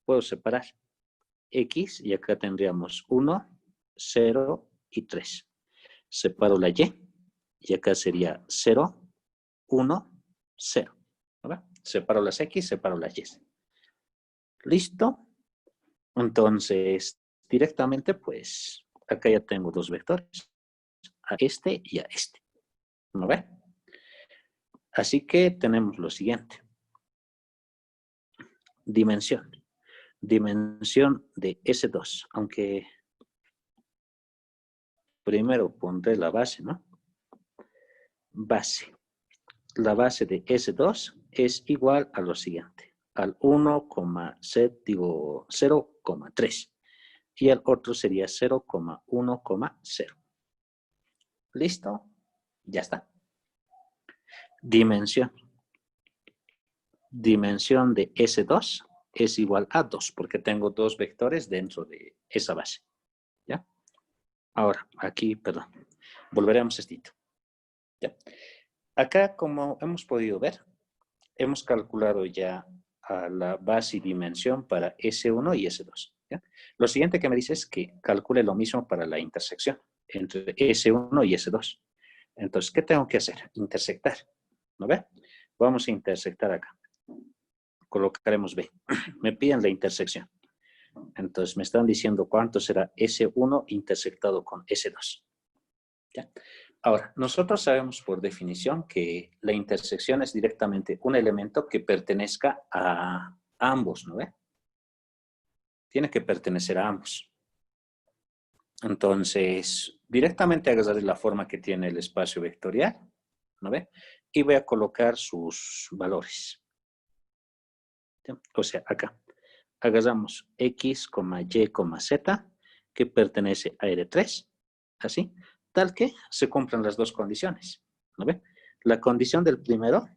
Puedo separar X y acá tendríamos 1, 0 y 3. Separo la y acá sería 0, 1, 0. ¿No ve? Separo las X, separo las Y. ¿Listo? Entonces, directamente, pues, acá ya tengo dos vectores. A este y a este. ¿No ve? Así que tenemos lo siguiente. Dimensión. Dimensión de S2. Aunque primero pondré la base, ¿no? Base. La base de S2 es igual a lo siguiente. Al 0,3. Y el otro sería 0,1,0. ¿Listo? Ya está. Dimensión. Dimensión de S2 es igual a 2, porque tengo dos vectores dentro de esa base. ¿Ya? Ahora, aquí, perdón. Volveremos a esto. ¿Ya? Acá, como hemos podido ver, hemos calculado ya a la base y dimensión para S1 y S2. ¿Ya? Lo siguiente que me dice es que calcule lo mismo para la intersección entre S1 y S2. Entonces, ¿qué tengo que hacer? Intersectar. ¿No ve? Vamos a intersectar acá. Colocaremos B. Me piden la intersección. Entonces, me están diciendo cuánto será S1 intersectado con S2. ¿Ya? Ahora, nosotros sabemos por definición que la intersección es directamente un elemento que pertenezca a ambos, ¿no ve? Tiene que pertenecer a ambos. Entonces, directamente agarraré la forma que tiene el espacio vectorial, ¿no ve? Y voy a colocar sus valores. ¿Ya? O sea, acá. Agarramos X, Y, Z, que pertenece a R3, así, tal que se cumplan las dos condiciones, ¿no ve? La condición del primero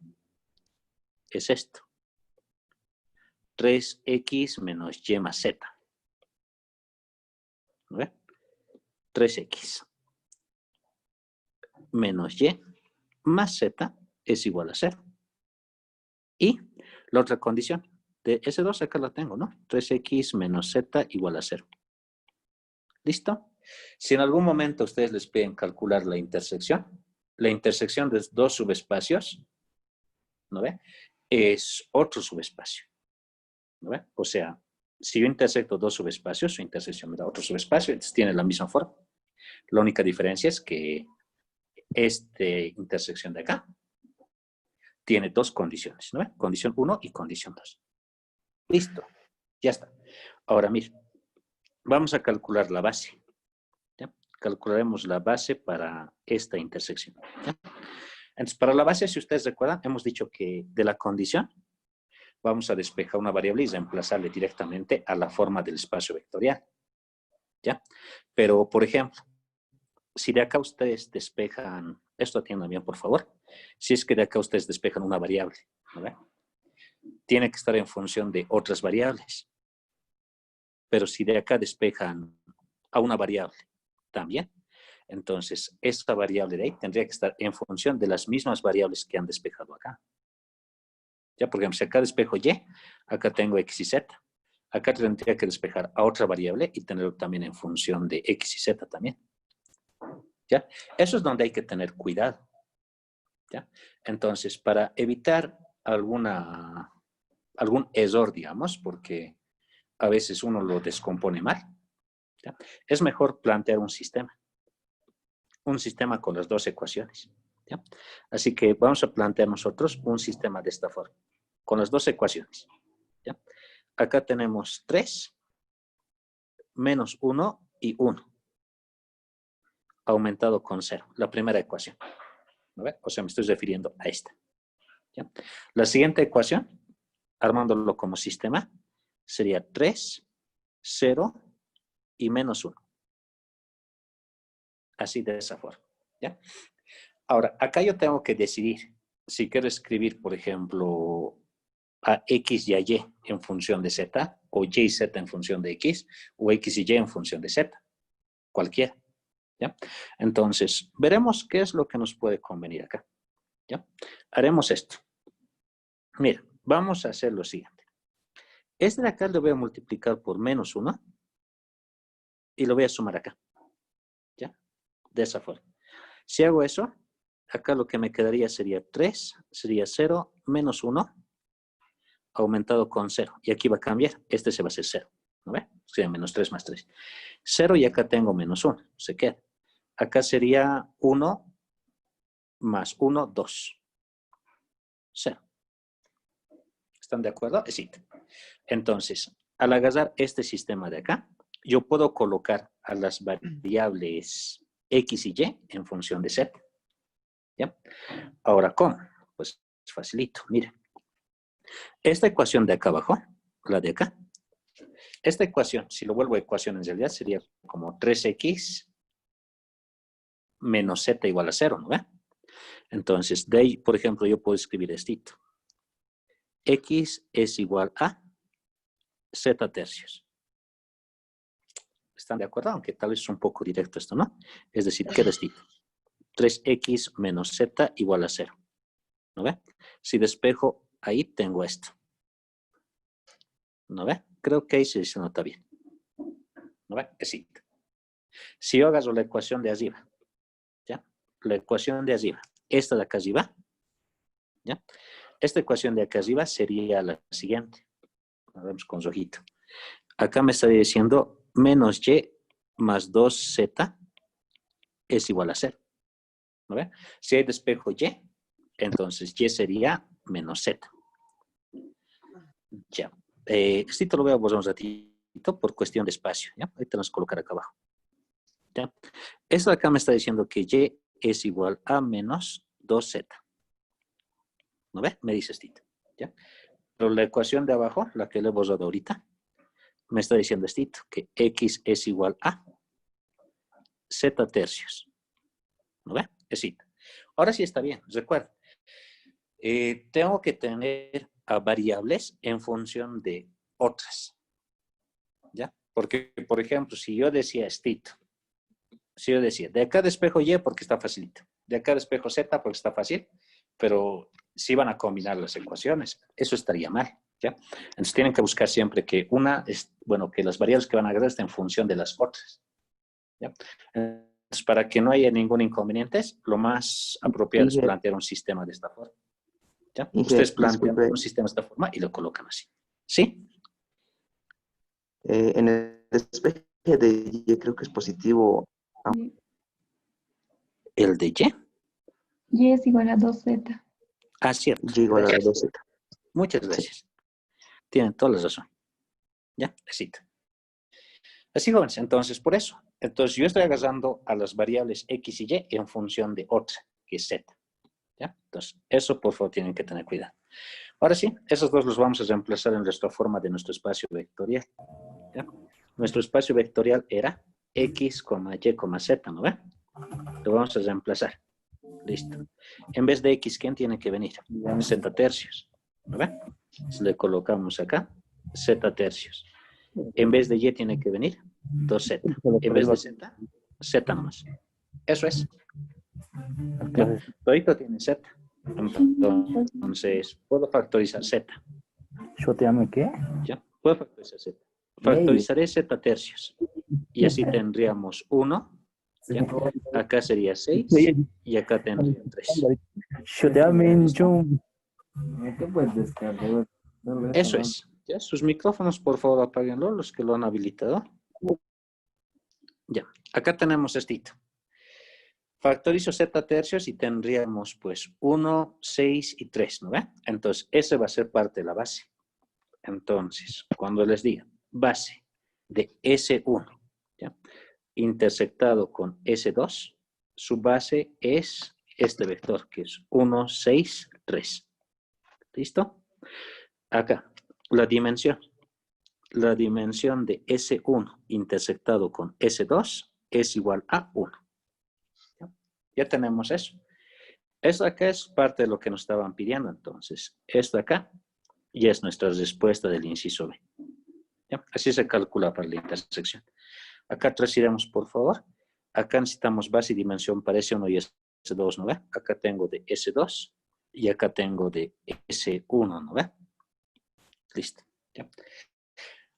es esto. 3X menos Y más Z. ¿No ve? 3X menos Y más Z es igual a 0. Y la otra condición de S2 acá la tengo, ¿no? 3X menos Z igual a 0. ¿Listo? Si en algún momento ustedes les piden calcular la intersección de dos subespacios, ¿no ve? Es otro subespacio, ¿no ve? O sea, si yo intersecto dos subespacios, su intersección me da otro subespacio, entonces tiene la misma forma. La única diferencia es que esta intersección de acá tiene dos condiciones, ¿no ve? Condición 1 y condición 2. Listo, ya está. Ahora, miren, vamos a calcular la base. calcularemos la base para esta intersección. ¿Ya? Entonces, para la base, si ustedes recuerdan, hemos dicho que de la condición vamos a despejar una variable y reemplazarle directamente a la forma del espacio vectorial. ¿Ya? Pero, por ejemplo, si de acá ustedes despejan, esto atiendan bien, por favor, si es que de acá ustedes despejan una variable, ¿no? Tiene que estar en función de otras variables. Pero si de acá despejan a una variable también, entonces esta variable de ahí tendría que estar en función de las mismas variables que han despejado acá. Ya, por ejemplo, si acá despejo y, acá tengo x y z. Acá tendría que despejar a otra variable y tenerlo también en función de x y z también. ¿Ya? Eso es donde hay que tener cuidado. ¿Ya? Entonces, para evitar algún error, digamos, porque a veces uno lo descompone mal, ¿ya? Es mejor plantear un sistema con las dos ecuaciones. ¿Ya? Así que vamos a plantear nosotros un sistema de esta forma, con las dos ecuaciones. ¿Ya? Acá tenemos 3, menos 1 y 1, aumentado con 0, la primera ecuación. ¿No ve? O sea, me estoy refiriendo a esta. ¿Ya? La siguiente ecuación, armándolo como sistema, sería 3, 0 y menos 1. Así de esa forma. ¿Ya? Ahora, acá yo tengo que decidir si quiero escribir, por ejemplo, a X y a Y en función de Z, o Y y Z en función de X, o X y Y en función de Z. Cualquiera. ¿Ya? Entonces, veremos qué es lo que nos puede convenir acá. ¿Ya? Haremos esto. Mira, vamos a hacer lo siguiente. Este de acá lo voy a multiplicar por menos 1 y lo voy a sumar acá. ¿Ya? De esa forma. Si hago eso, acá lo que me quedaría sería 3, sería 0 menos 1 aumentado con 0. Y aquí va a cambiar. Este se va a hacer 0. ¿No ve? Sería menos 3 más 3. 0 y acá tengo menos 1. Se queda. Acá sería 1 más 1, 2. 0. ¿Están de acuerdo? Sí. Entonces, al agarrar este sistema de acá, yo puedo colocar a las variables X y Y en función de Z. ¿Ya? Ahora, ¿cómo? Pues facilito. Miren. Esta ecuación de acá abajo, la de acá, esta ecuación, si lo vuelvo a ecuación en realidad, sería como 3x menos z igual a 0, ¿no ve? Entonces, de ahí, por ejemplo, yo puedo escribir esto. X es igual a z tercios. ¿Están de acuerdo? Aunque tal vez es un poco directo esto, ¿no? Es decir, queda esto. 3x menos z igual a 0. ¿No ve? Si despejo, ahí tengo esto. ¿No ve? Creo que ahí se nota bien. ¿No ve? Sí. Si yo hago la ecuación de arriba, ¿ya? La ecuación de arriba, esta de acá arriba, ¿ya? Esta ecuación de acá arriba sería la siguiente. La vemos con rojito. Acá me está diciendo menos y más 2z es igual a 0. ¿No ve? Si hay despejo y, entonces y sería menos z. Ya. Esto lo voy a borrar un ratito por cuestión de espacio. ¿Ya? Ahorita vamos a colocar acá abajo. ¿Ya? Esto de acá me está diciendo que y es igual a menos 2z. ¿No ve? Me dice esto. ¿Ya? Pero la ecuación de abajo, la que le he borrado ahorita, me está diciendo esto, que x es igual a z tercios. ¿No ve? Esto. Ahora sí está bien, recuerda. Tengo que tener a variables en función de otras. ¿Ya? Porque, por ejemplo, si yo decía esto, si yo decía, de acá despejo y porque está facilito, de acá despejo z porque está fácil, pero si van a combinar las ecuaciones, eso estaría mal. ¿Ya? Entonces tienen que buscar siempre que que las variables que van a agarrar estén en función de las otras. ¿Ya? Entonces, para que no haya ningún inconveniente, lo más apropiado es plantear un sistema de esta forma. ¿Ya? Ustedes plantean un sistema de esta forma y lo colocan así. ¿Sí? En el despeje de Y creo que es positivo. ¿El de Y? Y es igual a 2z. Ah, cierto. Y igual a 2z. Muchas gracias. Sí. Tienen toda la razón. ¿Ya? Así Así, jóvenes, entonces por eso. Entonces yo estoy agarrando a las variables X y Y en función de otra, que es Z. ¿Ya? Entonces, eso por favor tienen que tener cuidado. Ahora sí, esos dos los vamos a reemplazar en nuestra forma de nuestro espacio vectorial. ¿Ya? Nuestro espacio vectorial era X, Y, Z, ¿no ve? Lo vamos a reemplazar. Listo. En vez de X, ¿quién tiene que venir? Z tercios. ¿No ve? Entonces le colocamos acá Z tercios. En vez de Y tiene que venir 2Z. En vez de Z, Z nomás. Eso es. ¿Ya? Todito tiene Z. Entonces, puedo factorizar Z. ¿Yo te amo qué? ¿Ya? Puedo factorizar Z. Factorizaré Z tercios. Y así tendríamos 1. ¿Ya? Acá sería 6. Y acá tendría 3. Yo te amo, yo. Eso es. ¿Ya? Sus micrófonos, por favor, apáguenlo, los que lo han habilitado. Ya. Acá tenemos esto. Factorizo Z tercios y tendríamos pues 1, 6 y 3, ¿no ve? Entonces, ese va a ser parte de la base. Entonces, cuando les diga base de S1, ¿ya? Intersectado con S2, su base es este vector, que es 1, 6, 3. ¿Listo? Acá, la dimensión. La dimensión de S1 intersectado con S2 es igual a 1. Ya tenemos eso. Esto acá es parte de lo que nos estaban pidiendo, entonces. Esto acá ya es nuestra respuesta del inciso B. ¿Ya? Así se calcula para la intersección. Acá transiremos, por favor. Acá necesitamos base y dimensión para S1 y S2, ¿no ve? Acá tengo de S2 y acá tengo de S1, ¿no ve? Listo. ¿Ya?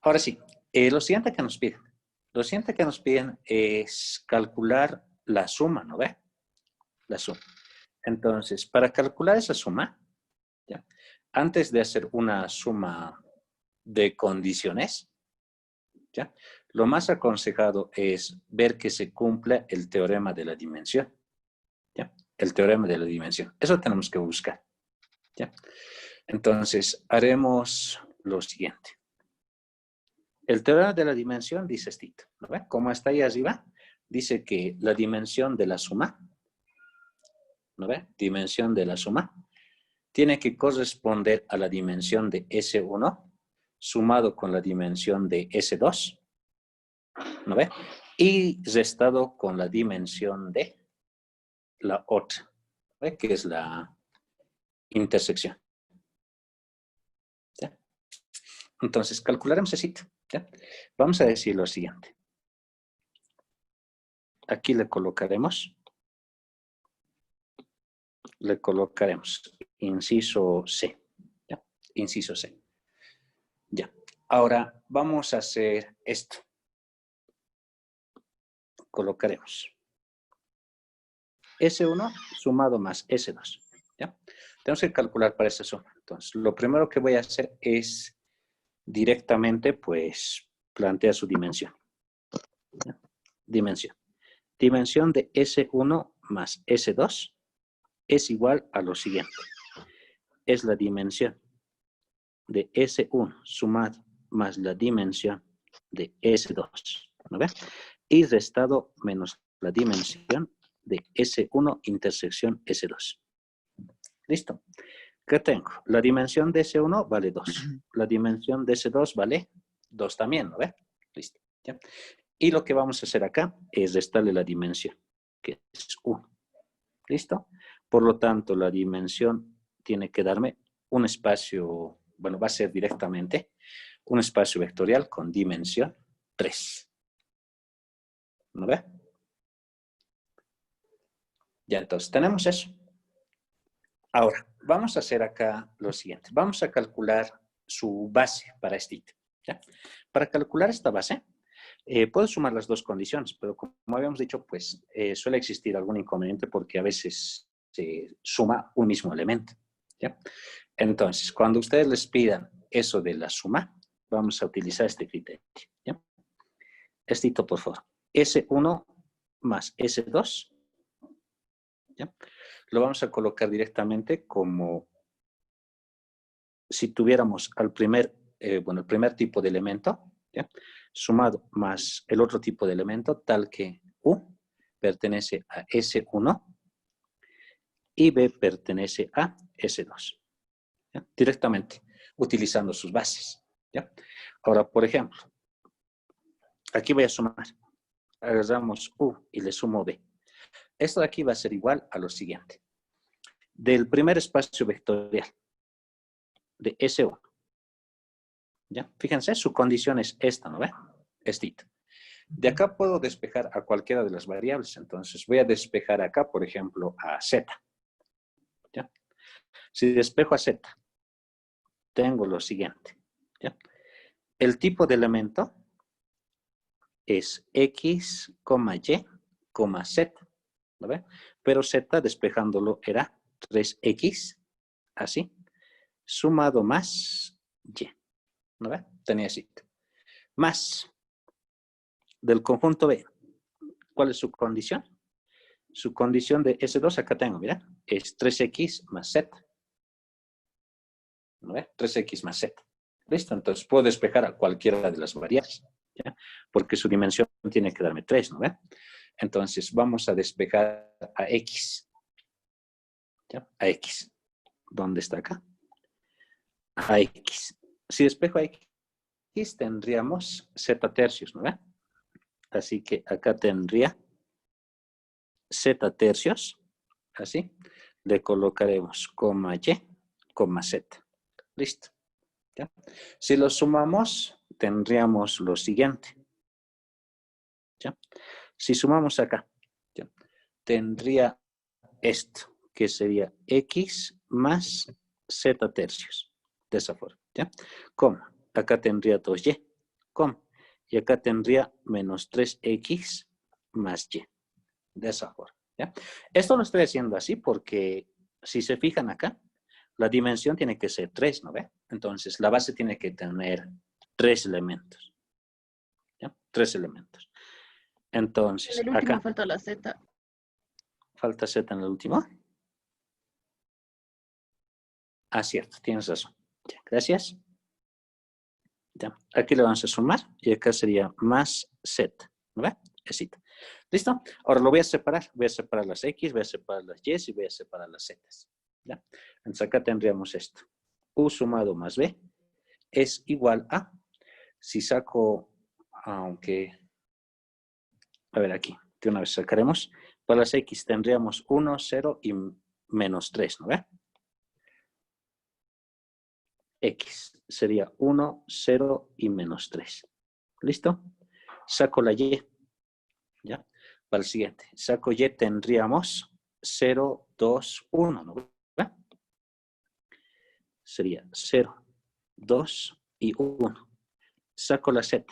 Ahora sí, lo siguiente que nos piden. Lo siguiente que nos piden es calcular la suma, ¿no ve? La suma. Entonces, para calcular esa suma, ¿ya? Antes de hacer una suma de condiciones, ¿ya? Lo más aconsejado es ver que se cumpla el teorema de la dimensión. ¿Ya? El teorema de la dimensión. Eso tenemos que buscar. ¿Ya? Entonces, haremos lo siguiente. El teorema de la dimensión dice esto, ¿no ve? Como está ahí arriba, dice que la dimensión de la suma, ¿no ve? Dimensión de la suma, tiene que corresponder a la dimensión de S1 sumado con la dimensión de S2, ¿no ve? Y restado con la dimensión de la otra, ¿no ve? Que es la intersección. ¿Ya? Entonces, calcularemos así. ¿Ya? Vamos a decir lo siguiente. Aquí le colocaremos inciso C. ¿Ya? Inciso C. Ya. Ahora vamos a hacer esto. Colocaremos S1 sumado más S2. ¿Ya? Tenemos que calcular para esta suma. Entonces, lo primero que voy a hacer es directamente, pues, plantear su dimensión. ¿Ya? Dimensión. Dimensión de S1 más S2 es igual a lo siguiente. Es la dimensión de S1 sumado más la dimensión de S2. ¿No ve? Y restado menos la dimensión de S1 intersección S2. ¿Listo? ¿Qué tengo? La dimensión de S1 vale 2. La dimensión de S2 vale 2 también, ¿no ve? Listo. ¿Ya? Y lo que vamos a hacer acá es restarle la dimensión, que es 1. ¿Listo? Por lo tanto, la dimensión tiene que darme un espacio, bueno, va a ser directamente un espacio vectorial con dimensión 3. ¿No ve? Ya, entonces, tenemos eso. Ahora, vamos a hacer acá lo siguiente. Vamos a calcular su base para este ítem. ¿Ya? Para calcular esta base, puedo sumar las dos condiciones, pero como habíamos dicho, pues suele existir algún inconveniente porque a veces se suma un mismo elemento. ¿Ya? Entonces, cuando ustedes les pidan eso de la suma, vamos a utilizar este criterio. ¿Ya? Estito, por favor. S1 más S2. ¿Ya? Lo vamos a colocar directamente como si tuviéramos al el primer tipo de elemento, ¿ya? sumado más el otro tipo de elemento, tal que U pertenece a S1 y B pertenece a S2. ¿Ya? Directamente, utilizando sus bases. ¿Ya? Ahora, por ejemplo, aquí voy a sumar. Agarramos U y le sumo B. Esto de aquí va a ser igual a lo siguiente. Del primer espacio vectorial de S1. ¿Ya? Fíjense, su condición es esta, ¿no ve? Estita. De acá puedo despejar a cualquiera de las variables. Entonces voy a despejar acá, por ejemplo, a Z. ¿Ya? Si despejo a Z, tengo lo siguiente. ¿Ya? El tipo de elemento es X, Y, Z. ¿No ve? Pero Z, despejándolo, era 3X, así, sumado más Y. ¿No ve? Tenía así. Más del conjunto B. ¿Cuál es su condición? Su condición de S2, acá tengo, mira, es 3X más Z. ¿No ve? 3X más Z. ¿Listo? Entonces puedo despejar a cualquiera de las variables, ¿ya? Porque su dimensión tiene que darme 3, ¿no ve? Entonces vamos a despejar a X. ¿Ya? A X. ¿Dónde está acá? A X. Si despejo a X, tendríamos Z tercios, ¿no ve? Así que acá tendría Z tercios, así. Le colocaremos coma Y, coma Z. Listo. ¿Ya? Si lo sumamos, tendríamos lo siguiente. ¿Ya? Si sumamos acá, ¿ya? Tendría esto, que sería X más Z tercios. De esa forma. ¿Ya? Coma. Acá tendría 2Y. Coma. Y acá tendría menos 3X más Y. De esa forma. ¿Ya? Esto lo estoy haciendo así porque si se fijan acá, la dimensión tiene que ser 3, ¿no ve? Entonces, la base tiene que tener 3 elementos. ¿Ya? 3 elementos. Entonces, En el último acá. falta la Z. Falta Z en el último. Ah, cierto, tienes razón. Ya, gracias. Ya, aquí le vamos a sumar y acá sería más Z. ¿No ve? Así. ¿Listo? Ahora lo voy a separar. Voy a separar las X, voy a separar las Y y voy a separar las Z. ¿Ya? Entonces acá tendríamos esto. U sumado más B es igual a, si saco, aunque, a ver aquí, de una vez sacaremos, para las X tendríamos 1, 0 y menos 3, ¿no ve? X sería 1, 0 y menos 3. ¿Listo? Saco la Y. ¿Ya? Para el siguiente. Saco Y, tendríamos 0, 2, 1. ¿No ve? Sería 0, 2 y 1. Saco la Z.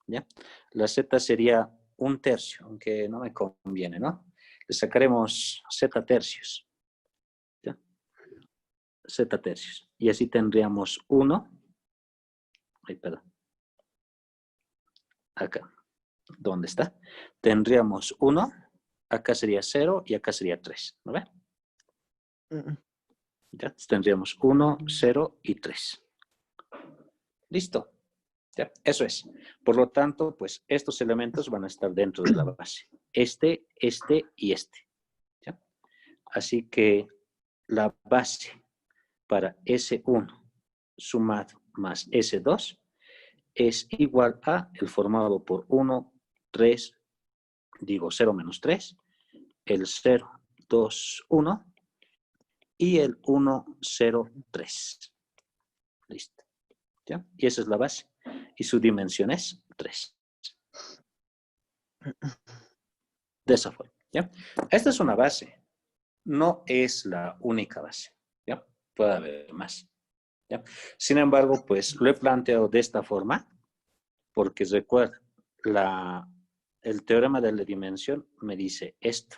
¿Ya? La Z sería 1/3, aunque no me conviene, ¿no? Le sacaremos Z tercios. ¿Ya? Z tercios. Y así tendríamos 1. Ay, perdón. Acá. ¿Dónde está? Tendríamos 1, acá sería 0 y acá sería 3. ¿No ve? Ya, tendríamos 1, 0 y 3. Listo. Ya, eso es. Por lo tanto, pues estos elementos van a estar dentro de la base. Este y este. ¿Ya? Así que la base para S1 sumado más S2 es igual a el formado por 1, 3, digo 0 menos 3, el 0, 2, 1 y el 1, 0, 3. Listo. ¿Ya? Y esa es la base. Y su dimensión es 3. De esa forma. ¿Ya? Esta es una base. No es la única base. ¿Ya? Puede haber más. ¿Ya? Sin embargo, pues lo he planteado de esta forma porque recuerda, el teorema de la dimensión me dice esto.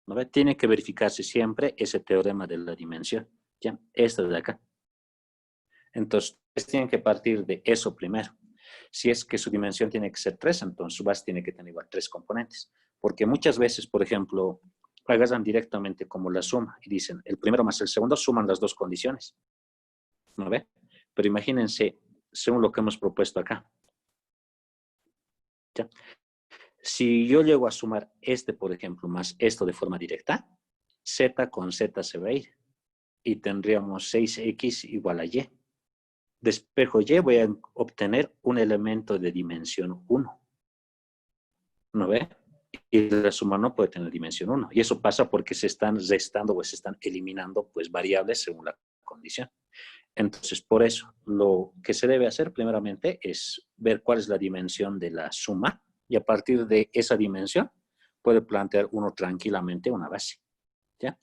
¿No ve? Tiene que verificarse siempre ese teorema de la dimensión. ¿Ya? Esto de acá. Entonces, tienen que partir de eso primero. Si es que su dimensión tiene que ser 3, entonces su base tiene que tener igual 3 componentes. Porque muchas veces, por ejemplo, agarran directamente como la suma y dicen, el primero más el segundo suman las dos condiciones. ¿No ve? Pero imagínense, según lo que hemos propuesto acá. ¿Ya? Si yo llego a sumar este, por ejemplo, más esto de forma directa, z con z se va a ir. Y tendríamos 6x igual a y. Despejo y voy a obtener un elemento de dimensión 1. ¿No ve? Y la suma no puede tener dimensión 1. Y eso pasa porque se están restando o se están eliminando pues, variables según la condición. Entonces, por eso, lo que se debe hacer primeramente es ver cuál es la dimensión de la suma y a partir de esa dimensión puede plantear uno tranquilamente una base. ¿Ya?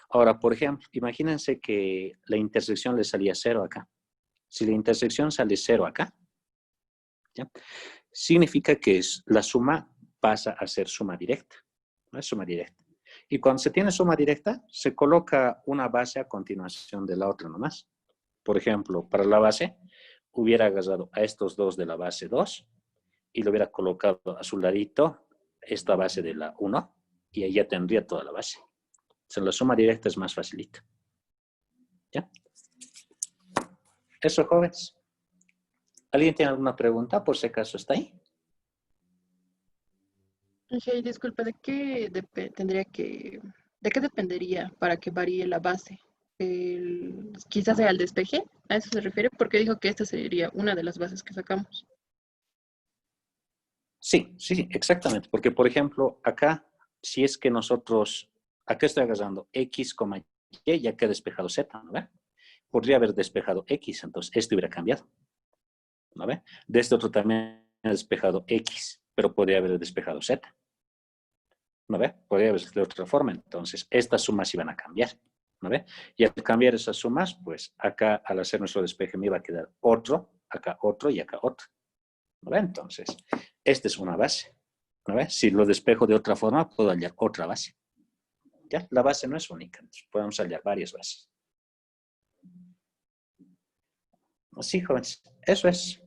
Ahora, por ejemplo, imagínense que la intersección le salía 0 acá. Si la intersección sale 0 acá, ¿ya? Significa que la suma pasa a ser suma directa. ¿No? Es suma directa. Y cuando se tiene suma directa, se coloca una base a continuación de la otra nomás. Por ejemplo, para la base, hubiera agarrado a estos dos de la base 2 y lo hubiera colocado a su ladito esta base de la 1 y ahí ya tendría toda la base. O sea, la suma directa es más facilita. ¿Ya? Eso, jóvenes. ¿Alguien tiene alguna pregunta? Por si acaso está ahí. Hey, disculpe, ¿de qué dependería para que varíe la base? Quizás sea el despeje, ¿a eso se refiere? Porque dijo que esta sería una de las bases que sacamos. Sí, exactamente. Porque, por ejemplo, acá, si es que nosotros, acá estoy agarrando x, y, ya que he despejado z, ¿no ve? Podría haber despejado x, entonces esto hubiera cambiado. ¿No ve? De este otro también he despejado x, pero podría haber despejado z. ¿No ve? Podría haber de otra forma. Entonces, estas sumas iban a cambiar. ¿No ve? Y al cambiar esas sumas, pues acá al hacer nuestro despeje me iba a quedar otro, acá otro y acá otro. ¿No ve? Entonces, esta es una base. ¿No ve? Si lo despejo de otra forma, puedo hallar otra base. ¿Ya? La base no es única. Entonces, podemos hallar varias bases. Sí, jóvenes. Eso es.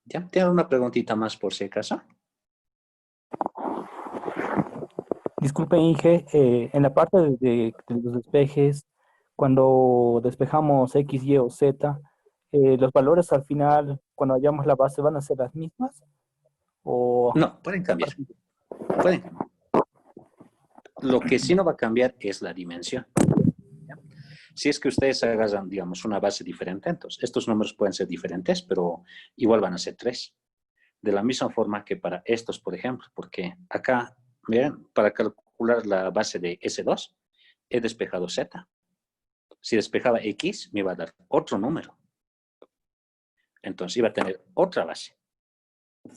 ¿Ya? ¿Tienen una preguntita más por si acaso? Disculpe, Inge, en la parte de los despejes, cuando despejamos X, Y o Z, ¿los valores al final, cuando hallamos la base, van a ser las mismas? ¿O No, pueden cambiar. Pueden cambiar. Lo que sí no va a cambiar es la dimensión. ¿Ya? Si es que ustedes agarran, digamos, una base diferente, entonces estos números pueden ser diferentes, pero igual van a ser 3. De la misma forma que para estos, por ejemplo, porque acá, miren, para calcular la base de S2, he despejado Z. Si despejaba X, me iba a dar otro número. Entonces iba a tener otra base.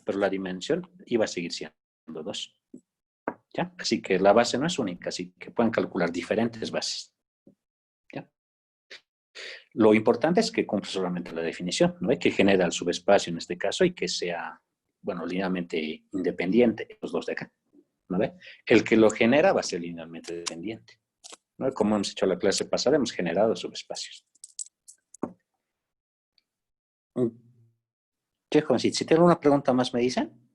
Pero la dimensión iba a seguir siendo 2. ¿Ya? Así que la base no es única, así que pueden calcular diferentes bases. ¿Ya? Lo importante es que cumpla solamente la definición, ¿no? Que genera el subespacio en este caso y que sea, bueno, linealmente independiente, los dos de acá. ¿No ve? El que lo genera va a ser linealmente dependiente. ¿No? Como hemos hecho la clase pasada, hemos generado subespacios. ¿Qué, jovencito? Si tienen una pregunta más, me dicen.